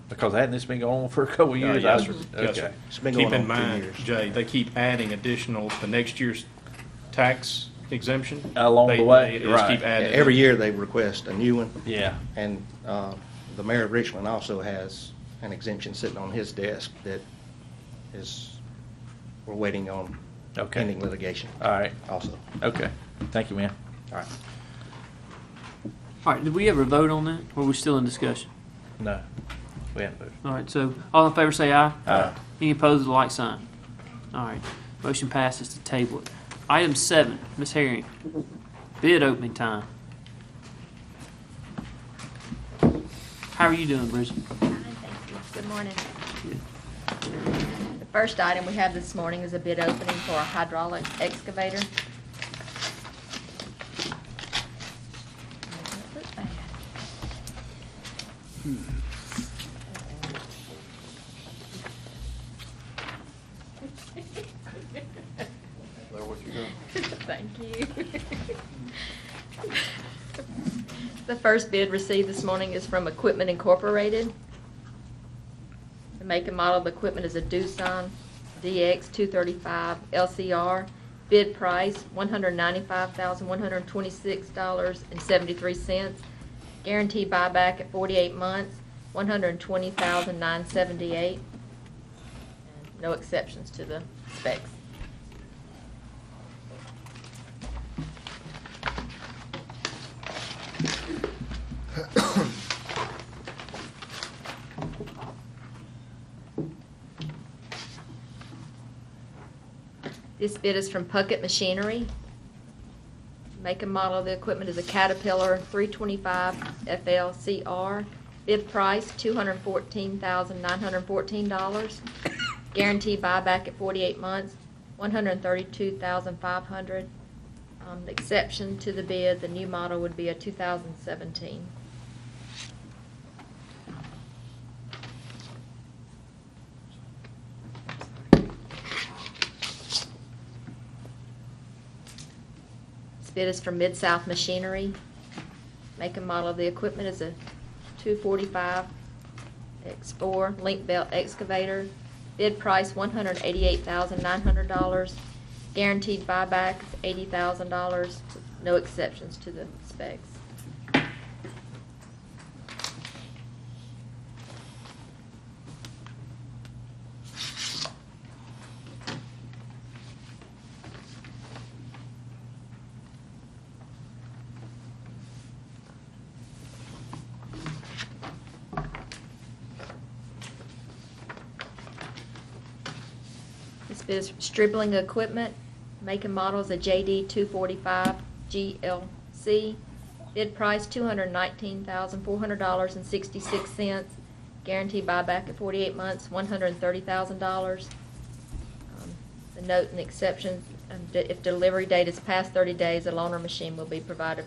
Because hadn't this been going on for a couple of years? Yes, sir. Yes, Okay. sir. It's been Keep going in on for 2 mind, years. Jay, they keep adding additional, the next year's tax exemption. Along the way, They just right. keep adding. Every year they request a new one, Yeah. and the mayor of Richland also has an exemption sitting on his desk that we're waiting on Okay. pending litigation All right. also. Okay. Thank you, man. All right. All right, did we ever vote on that, or are we still in discussion? No, we haven't voted. All right, so all in favor say aye. Aye. Any opposed, the like sign. All right, motion passes to table it. Item 7, Ms. Herring, bid opening time. How are you doing, Bridget? Thank you. Good morning. The first item we have this morning is a bid opening for a hydraulic excavator. Thank you. The first bid received this morning is from Equipment Incorporated. The make and model of the equipment is a Doosan DX 235 LCR. Bid price $195,126.73. Guaranteed buyback at 48 months, $120,978. No exceptions to the specs. This bid is from Puckett Machinery. Make and model of the equipment is a Caterpillar 325 FLCR. Bid price $214,914. Guaranteed buyback at 48 months, $132,500. The exception to the bid, the new model would be a 2017. This bid is from Mid-South Machinery. Make and model of the equipment is a 245 X4 link belt excavator. Bid price $188,900. Guaranteed buyback is $80,000. No exceptions to the specs. This bid is Stribling Equipment. Make and model is a JD 245 GLC. Bid price $219,400.66. Guaranteed buyback at 48 months, $130,000. The A note and exceptions, if delivery date is past 30 days, a loaner machine will be provided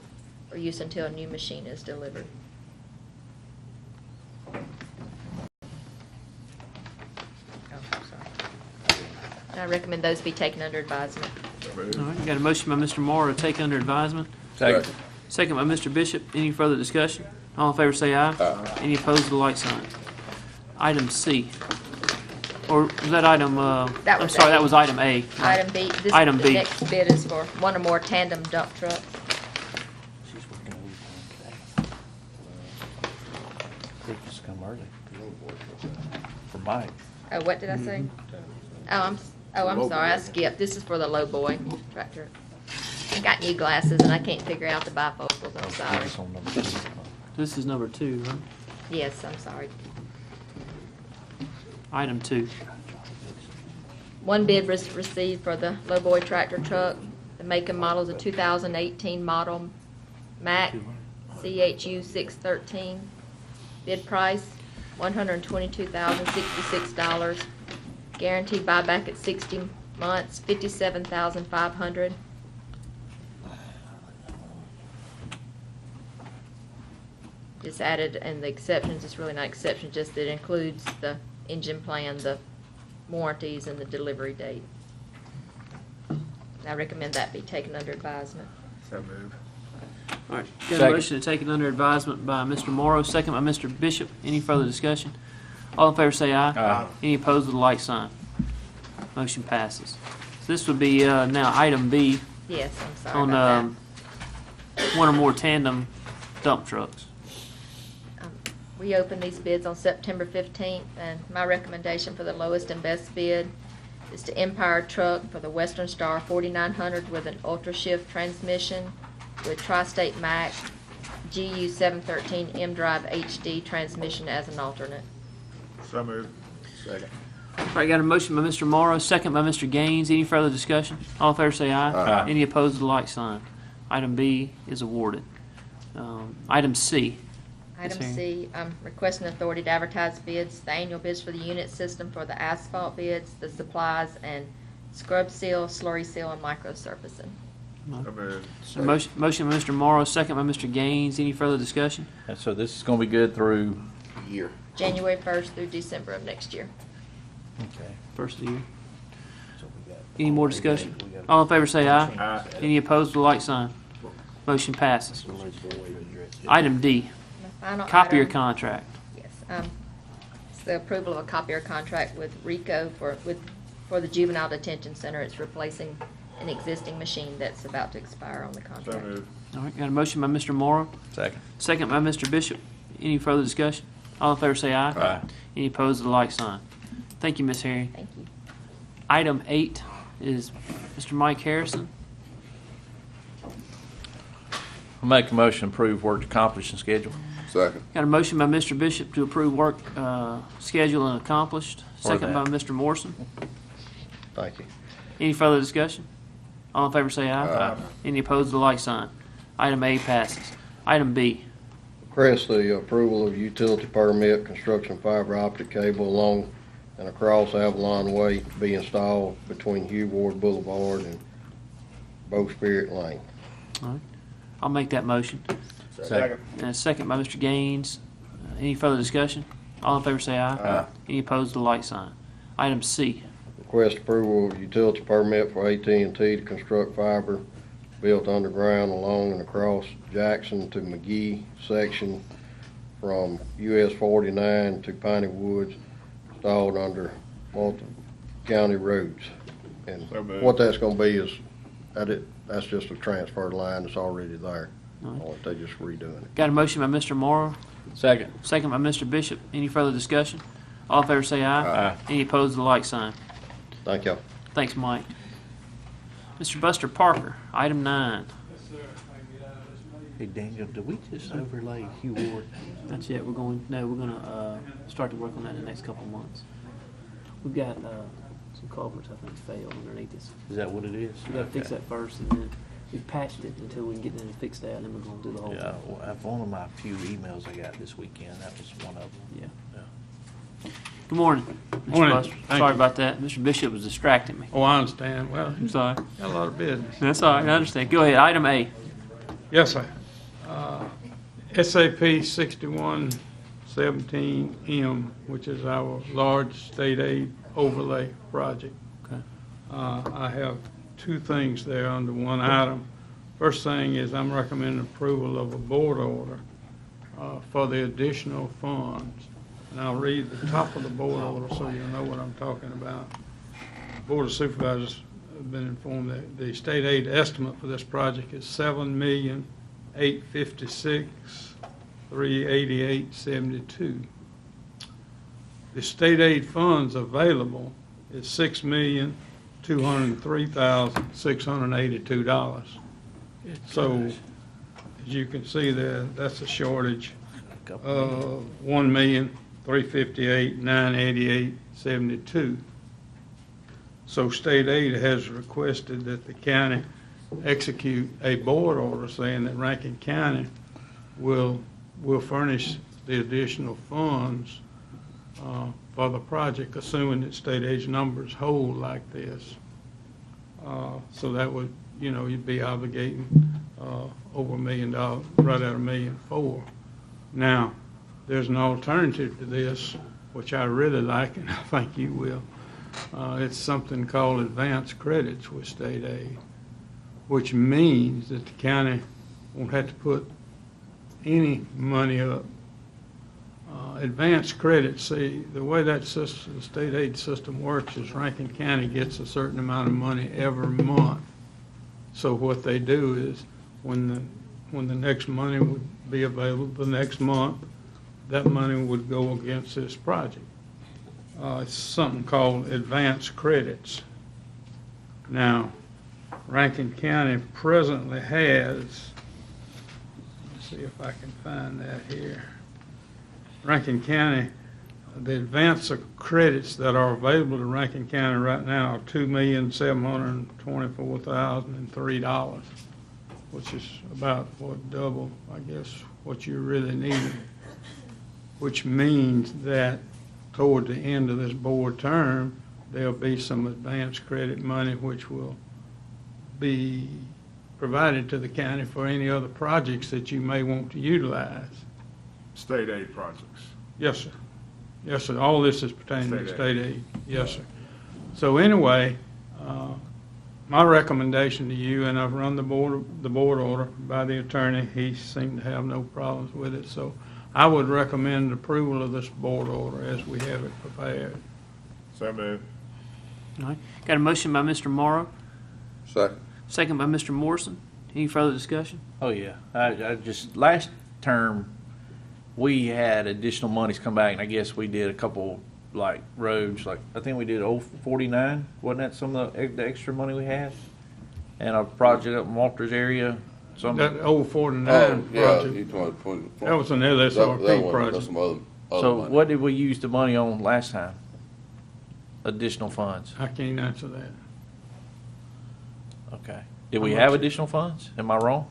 for use until a new machine is delivered. I recommend those be taken under advisement. All right, you got a motion by Mr. Morrow to take under advisement. Second. Second by Mr. Bishop. Any further discussion? All in favor say aye. Aye. Any opposed with the like sign. Item C. Or was that item, That I'm was sorry, A. that was item A. Item B, Item the B. next bid is for one or more tandem dump trucks. She's working overtime today. They just come early. For Mike. Oh, what did I say? I'm sorry, I skipped. This is for the low boy tractor. I got new glasses and I can't figure out the bifocals, I'm sorry. It's on number 2. This is number 2, right? Yes, I'm sorry. Item 2. One bid was received for the lowboy tractor truck. The make and model is a 2018 model Mack CHU 613. Bid price, $122,066. Guaranteed buyback at 60 months, $57,500. Just added, and the exceptions, it's really not exception, just that it includes the engine plan, the warranties, and the delivery date. I recommend that be taken under advisement. So move. All right, got a Second. motion to take it under advisement by Mr. Morrow, second by Mr. Bishop. Any further discussion? All in favor say aye. Aye. Any opposed with a like sign. Motion passes. So this would be now item B Yes, I'm sorry on about one or more tandem dump trucks. that. We opened these bids on September 15th, and my recommendation for the lowest and best bid is to Empire Truck for the Western Star 4900 with an Ultra Shift transmission with Tri-State Mac GU 713 M-Drive HD transmission as an alternate. So move. Second. All right, got a motion by Mr. Morrow, second by Mr. Gaines. Any further discussion? All in favor say aye. Aye. Any opposed with a like sign. Item B is awarded. Item C. Item Yes, C, I'm requesting authority to advertise bids, the annual bids for the unit system for the asphalt bids, the supplies, and scrub seal, slurry seal, and micro surfacing. So move. So motion by Mr. Morrow, second by Mr. Gaines. Any further discussion? And so this is going to be good through, Year. January 1st through December of next year. okay. First of the year. Any more discussion? All in favor say aye. Aye. Any opposed with a like sign. Motion passes. Item D, The final copier item- contract. Yes, it's the approval of a copier contract with RICO for the Juvenile Detention Center. It's replacing an existing machine that's about to expire on the So contract. move. All right, got a motion by Mr. Morrow, Second. second by Mr. Bishop. Any further discussion? All in favor say aye. Aye. Any opposed with a like sign. Thank you, Ms. Harry. Thank you. Item 8 is Mr. Mike Harrison. I'll make a motion to approve work accomplished and schedule. Second. Got a motion by Mr. Bishop to approve work scheduled and accomplished. Second by that. Mr. Morrison. Thank you. Any further discussion? All in favor say aye. Aye. Any opposed with a like sign. Item A passes. Item B. Request the approval of utility permit, construction fiber optic cable along and across Avalon Way to be installed between Hugh Ward Boulevard and Bowspirit Lane. All right. I'll make that motion. Second. And a second by Mr. Gaines. Any further discussion? All in favor say aye. Aye. Any opposed with a like sign. Item C. Request approval of utility permit for AT&T to construct fiber built underground along and across Jackson to McGee section from US 49 to Piney Woods, installed under multiple county roads. And So moved. what that's gonna be is, that's just a transfer line that's already there. They just redoing it. Got a motion by Mr. Morrow. Second. Second by Mr. Bishop. Any further discussion? All in favor say aye. Aye. Any opposed with a like sign. Thank y'all. Thanks, Mike. Mr. Buster Parker, item 9. Hey, Daniel, do we just overlay Hugh Ward? That's it. We're going to start to work on that in the next couple of months. We've got some culverts I think failed underneath this. Is that what it is? We got to fix that first, and then we've patched it until we can get in and fix that, and then we're going to do the whole Yeah, thing. well, one of my few emails I got this weekend, that was one of them. Yeah. Good morning, Mr. Morning. Buster. Thank Sorry you. about that. Mr. Bishop was distracting me. Oh, I understand. Well, I'm sorry. got a lot of business. That's all right. I understand. Go ahead. Item A. Yes, sir. SAP 6117M, which is our large state aid overlay project. Okay. I have two things there under one item. First thing is I'm recommending approval of a board order for the additional funds. And I'll read the top of the board order so you'll know what I'm talking about. Board of Supervisors have been informed that the state aid estimate for this project is $7,856,388.72. The state aid funds available is $6,203,682. So, as you can see there, that's a shortage of $1,358,988.72. So state aid has requested that the county execute a board order saying that Rankin County will furnish the additional funds for the project, assuming that state aid numbers hold like this. So that would, you'd be obligating over $1 million, right at $1.4 million. Now, there's an alternative to this, which I really like, and I think you will. It's something called advance credits with state aid, which means that the county won't have to put any money up. Advance credits, see, the way that system, the state aid system works is Rankin County gets a certain amount of money every month. So what they do is when the next money would be available the next month, that money would go against this project. It's something called advance credits. Now, Rankin County presently has, let's see if I can find that here. Rankin County, the advance credits that are available to Rankin County right now are $2,724,003, which is about double, I guess, what you really need. Which means that toward the end of this board term, there'll be some advance credit money which will be provided to the county for any other projects that you may want to utilize. State aid projects. Yes, sir. Yes, sir. All this is pertaining to state aid. Yes, sir. So anyway, my recommendation to you, and I've run the board order by the attorney. He seemed to have no problems with it. So I would recommend approval of this board order as we have it prepared. So moved. All right. Got a motion by Mr. Morrow, Second. second by Mr. Morrison. Any further discussion? Oh, yeah. I just, last term, we had additional monies come back, and I guess we did a couple, roads, I think we did 049, wasn't that some of the extra money we had? And a project up in Walter's area. That old 49 Yeah, project, you talking about that was an that LSRP one, project. that's some other So money. what did we use the money on last time? Additional funds? I can't answer that. Okay. Did we How have much? additional funds? Am I wrong?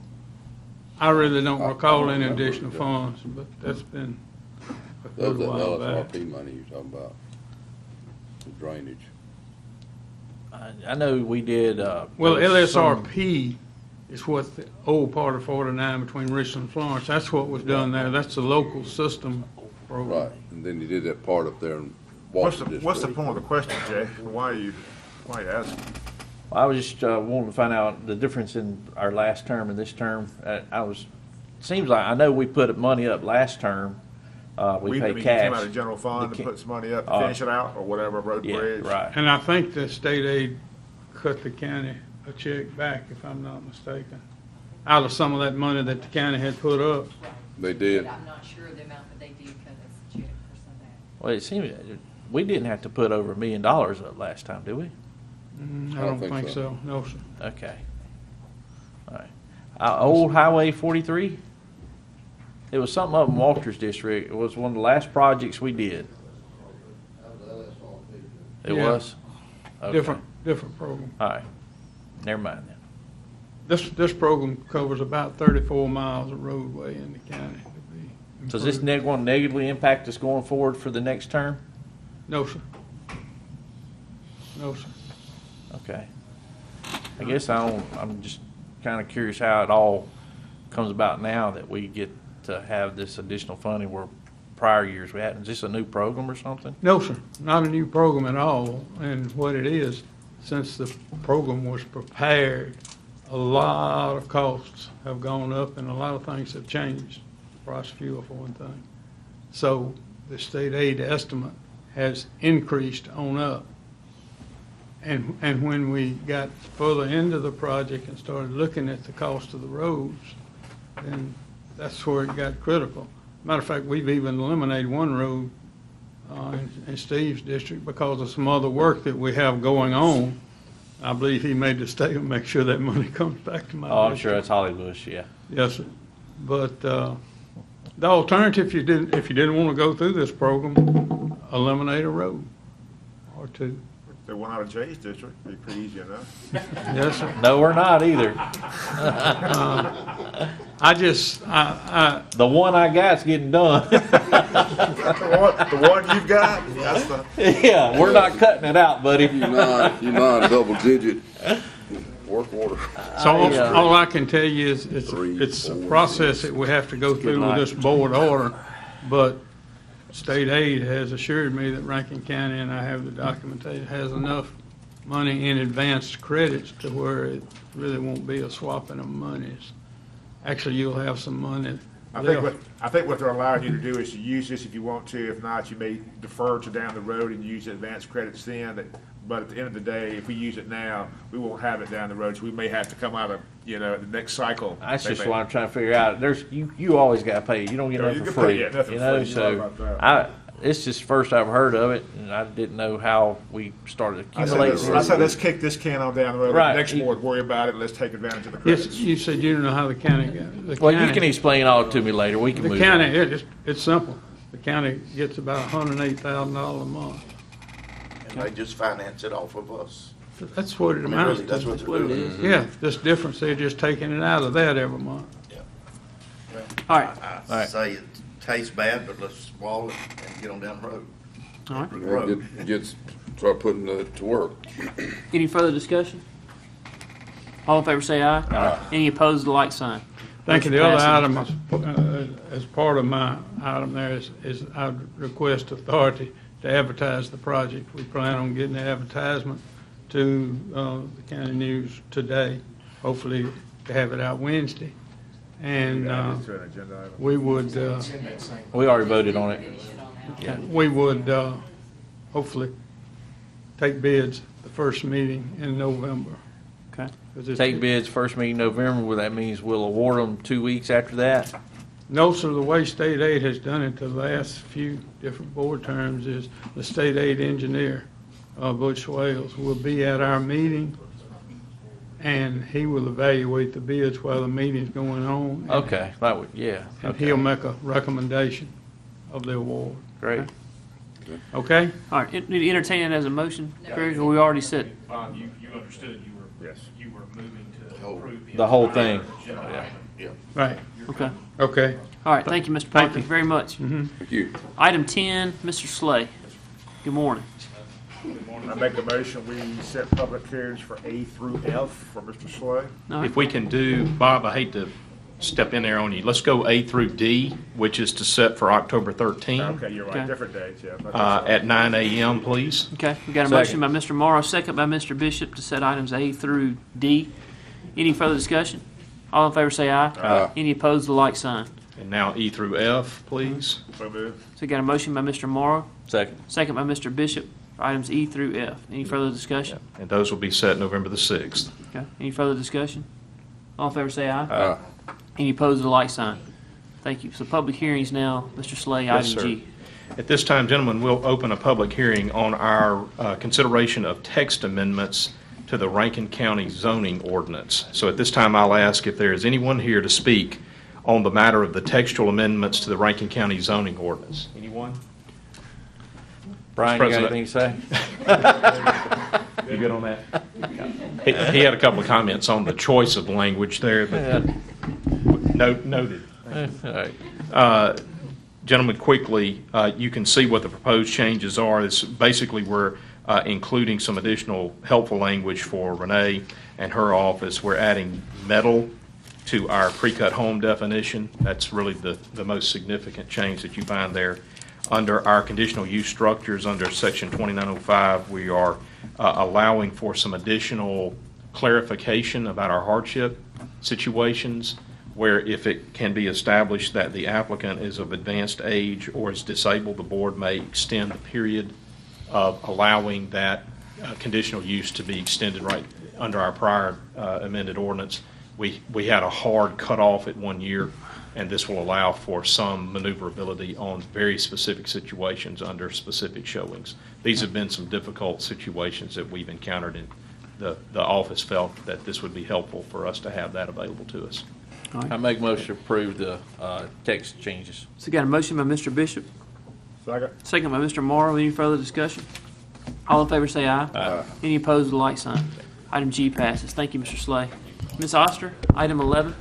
I really don't recall any remember additional it. funds, but that's been a That was good that while back. LSRP money you're talking about, the drainage. I know we did. Well, there was some- LSRP is what the old part of 49 between Richland and Florence, that's what was done there. That's the local system program. Right, and then you did that part up there in What's Washington the District. point of the question, Jay? Why are you asking? I was just wanting to find out the difference in our last term and this term. Seems like, I know we put money up last term. We paid You cash. came out of general fund and put some money up to finish it out, or whatever, road Yeah, bridge? right. And I think the state aid cut the county a check back, if I'm not mistaken, out of some of that money that the county had put up. They did. I'm not sure of the amount, but they did cut us a check for some of that. Well, it seems we didn't have to put over $1 million up last time, did we? I don't think so. No, sir. Okay. All right. Old Highway 43? It was something up in Walters District. It was one of the last projects we did. It Yeah. was? Okay. Different program. All right. Never mind then. This program covers about 34 miles of roadway in the county. So is this going to negatively impact us going forward for the next term? No, sir. No, sir. Okay. I guess I'm just kind of curious how it all comes about now that we get to have this additional funding where prior years we hadn't. Is this a new program or something? No, sir, not a new program at all. And what it is, since the program was prepared, a lot of costs have gone up and a lot of things have changed. Price of fuel, for one thing. So the state aid estimate has increased on up. And when we got further into the project and started looking at the cost of the roads, then that's where it got critical. Matter of fact, we've even eliminated one road in Steve's district because of some other work that we have going on. I believe he made the statement, make sure that money comes back to my Oh, I'm district. sure that's Hollybush, yeah. Yes, sir. But the alternative, if you didn't want to go through this program, eliminate a road or two. The one out of Jay's district, be pretty easy enough. Yes, sir. No, we're not either. The one I got's getting done. The one you got? That's the. Yeah, we're not cutting it out, buddy. You not double digit work order. So all I can tell you is it's a process that we have to go through with this board order, but state aid has assured me that Rankin County, and I have the documentation, has enough money in advanced credits to where it really won't be a swapping of monies. Actually, you'll have some money. I think what they're allowing you to do is to use this if you want to. If not, you may defer to down the road and use advanced credits then. But at the end of the day, if we use it now, we won't have it down the road. So we may have to come out of, the next cycle. That's just what I'm trying to figure out. You always got to pay. You don't get nothing for free. It's just first I've heard of it, and I didn't know how we started accumulating. I said let's kick this can on down the road. Right. The next board worry about it. Let's take advantage of the credits. Yes, you said you don't know how the county got it. You can explain all to me later. We can move The county, on. it's simple. The county gets about $108,000 a month. And they just finance it off of us. That's what it I mean, amounts really, to. that's what they're doing. Yeah, this difference, they're just taking it out of that every month. All right. I say it tastes bad, but let's swallow it and get on down the road. All right. Start putting it to work. Any further discussion? All in favor say aye. Aye. Any opposed, the like sign. Thank you. The Motion other passes. item, as part of my item there is I request authority to advertise the project. We plan on getting the advertisement to the county news today, hopefully to have it out Wednesday. And we would, we already voted on it. Yeah. We would hopefully take bids the first meeting in November. Okay. Take bids first meeting in November, well, that means we'll award them 2 weeks after that? No, sir, the way state aid has done it the last few different board terms is the state aid engineer, Butch Wales, will be at our meeting, and he will evaluate the bids while the meeting's going on. Okay, that would, yeah. And he'll make a recommendation of the award. Great. Okay? All right, need to entertain it as a motion, Greg, or we already said? You understood you were moving to approve The whole thing. Yeah. Right. Okay. Okay. All right, thank you, Mr. Parker, very much. Thank you. Item 10, Mr. Slay. Good morning. I make a motion, we set public hearings for A through F for Mr. Slay. If we can do, Bob, I hate to step in there on you. Let's go A through D, which is to set for October 13th. Okay, you're right, Okay. different dates, yeah. At 9 a.m., please. Okay, we got a motion by Mr. Morrow, second by Mr. Bishop to set items A through D. Any further discussion? All in favor say aye. Aye. Any opposed, the like sign. And now E through F, please. So moved. So we got a motion by Mr. Morrow, Second. second by Mr. Bishop, for items E through F. Any further discussion? And those will be set November the 6th. Okay, any further discussion? All in favor say aye. Aye. Any opposed, the like sign. Thank you. So public hearings now, Mr. Slay, Yes, item sir. G. At this time, gentlemen, we'll open a public hearing on our consideration of text amendments to the Rankin County zoning ordinance. So at this time, I'll ask if there is anyone here to speak on the matter of the textual amendments to the Rankin County zoning ordinance. Anyone? Brian, you got anything to say? You good on that? He had a couple of comments on the choice of language there, but noted. All right. Gentlemen, quickly, you can see what the proposed changes are. It's basically we're including some additional helpful language for Renee and her office. We're adding metal to our pre-cut home definition. That's really the most significant change that you find there. Under our conditional use structures, under Section 2905, we are allowing for some additional clarification about our hardship situations, where if it can be established that the applicant is of advanced age or is disabled, the board may extend the period of allowing that conditional use to be extended. Right under our prior amended ordinance, we had a hard cutoff at 1 year, and this will allow for some maneuverability on very specific situations under specific showings. These have been some difficult situations that we've encountered, and the office felt that this would be helpful for us to have that available to us. I make motion to approve the text changes. So got a motion by Mr. Bishop, second by Mr. Morrow. Any further discussion? All in favor say aye. Aye. Any opposed, the like sign. Item G passes. Thank you, Mr. Slay. Ms. Oster, item 11.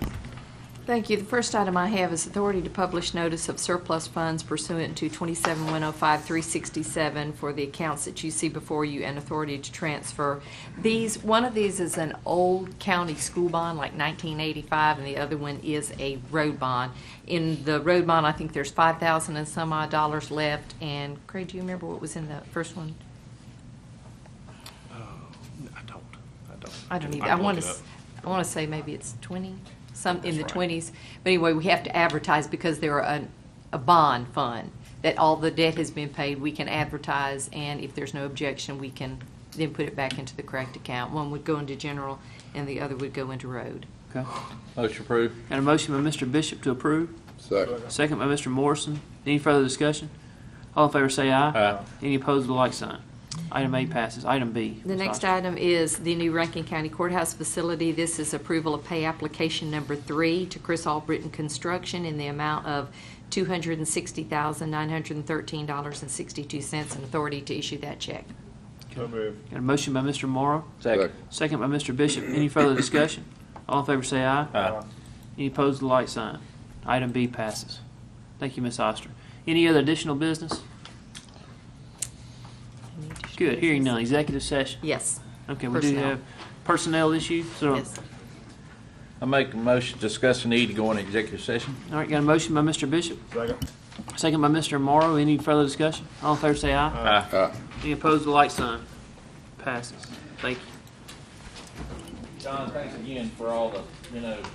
Thank you. The first item I have is authority to publish notice of surplus funds pursuant to 27-105-367 for the accounts that you see before you, and authority to transfer these. One of these is an old county school bond, like 1985, and the other one is a road bond. In the road bond, I think there's $5,000 and some odd dollars left. And Craig, do you remember what was in the first one? I don't either. I want to say maybe it's 20. Some in the 20s. But anyway, we have to advertise because they're a bond fund that all the debt has been paid. We can advertise, and if there's no objection, we can then put it back into the correct account. One would go into general, and the other would go into road. Okay. Motion approved. Got a motion by Mr. Bishop to approve. Second. Second by Mr. Morrison. Any further discussion? All in favor say aye. Aye. Any opposed, the like sign. Item A passes. Item B. The next item is the new Rankin County Courthouse facility. This is approval of pay application number 3 to Chris Albritton Construction in the amount of $260,913.62 and authority to issue that check. So moved. Got a motion by Mr. Morrow. Second. Second by Mr. Bishop. Any further discussion? All in favor say aye. Aye. Any opposed, the like sign. Item B passes. Thank you, Ms. Oster. Any other additional business? Good. Hearing none. Executive session. Yes. Okay, we do Personnel. have personnel issues. So, Yes. I make a motion to discuss the need to go into executive session. all right, got a motion by Mr. Bishop. Second. Second by Mr. Morrow. Any further discussion? All in favor say aye. Aye. Any opposed, the like sign. Passes. Thank you. John, thanks again for all the, emails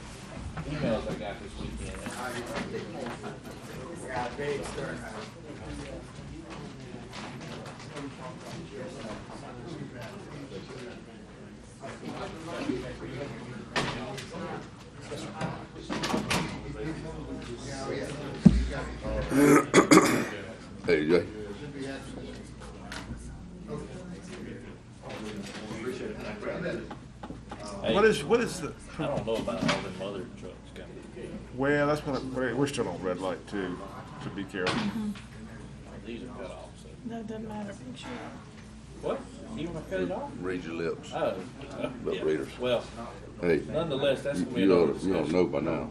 I got this weekend. Hey, Jay. What is the? I don't know about all them other trucks. Well, that's what we're still on red light too. So be careful. These are cut off. So. No, it doesn't matter. Make sure. What? You want to cut it off? Read your lips. Oh. Lip Yeah. readers. Well, Hey, nonetheless, that's going to be you another ought you ought to discussion. know by now.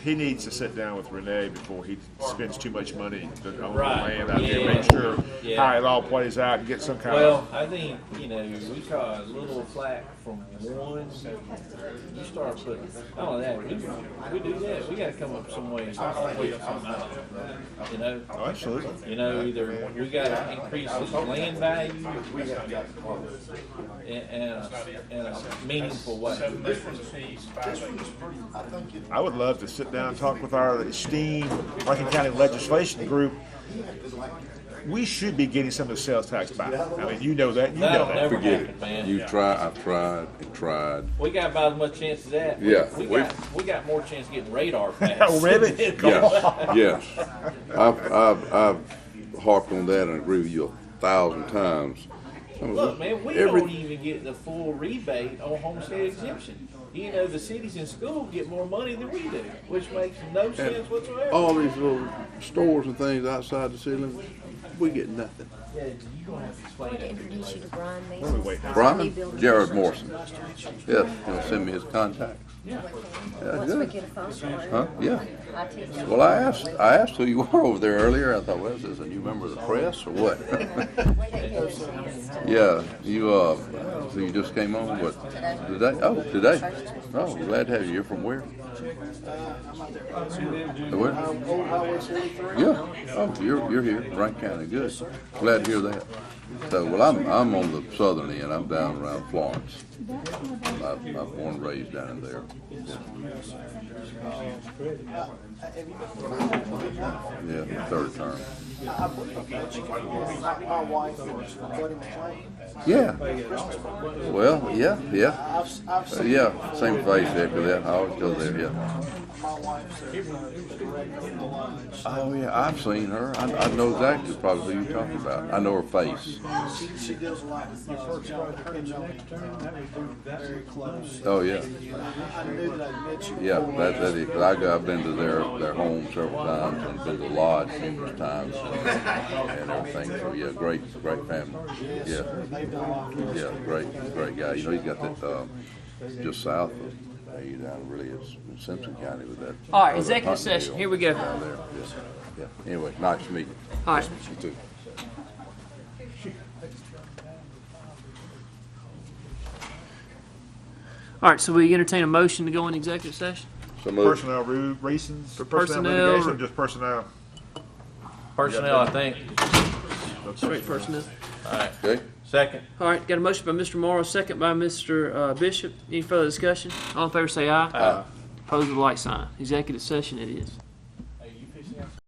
He needs to sit down with Renee before he spends too much money on the Right. land out there, Yeah. make sure Yeah. how it all plays out and get some kind Well, of. I think, we saw a little flack from one. You start putting, not only that, we do that. We got to come up with some ways to wait something out. Oh, absolutely. Either we got to increase the land value in a meaningful way. I would love to sit down and talk with our esteemed Rankin County legislation group. We should be getting some of the sales tax back. I mean, you know that. You know That'll that. never Forget happen, it. man. You've tried, I've tried and tried. We got about as much chance of that. Yeah, We got more chance of getting radar passed. Oh, really? Yes, yes. I've harped on that and agree with you 1,000 times. Look, man, we don't even get the full rebate on homestead exemption. The cities and schools get more money than we do, which makes no sense whatsoever. All these little stores and things outside the city limits, we get nothing. to introduce you to Brian What are we waiting on? Brian? Jared Morrison. Yes, he'll send me his contact. Yeah, Once we good. get a phone call. Huh? Yeah. I text you. Well, I asked who you were over there earlier. I thought, well, is this a new member of the press or what? Yeah, so you just came on, what, today? Oh, today? Oh, glad to have you. You're from where? Where? Yeah. Oh, you're here, Rankin County. Good. Glad to hear that. So, well, I'm on the southern end. I'm down around Florence. I'm born and raised down in there. Yeah, third term. Yeah. Well, yeah. Yeah, same face there, 'cause I always go there, yeah. Oh, yeah, I've seen her. I know exactly probably who you're talking about. I know her face. She deals a lot with you first very close. Oh, yeah. I knew that I met you. Yeah, that is. I've been to their home several times and been to the lodge numerous times and everything. So yeah, great family. Yeah, great guy. You know, he's got that just south of you down really is in Simpson County with that. All right, executive session. Here we go. Down there. Yeah. Anyway, nice to meet you. All right. You too. All right, so we entertain a motion to go in executive session? So moved. Personnel reasons, For personnel personnel, litigation, just personnel. Personnel, I think. Straight personnel. All right. Okay. Second. All right, got a motion by Mr. Morrow, second by Mr. Bishop. Any further discussion? All in favor say aye. Aye. Opposed with a like sign. Executive session it is.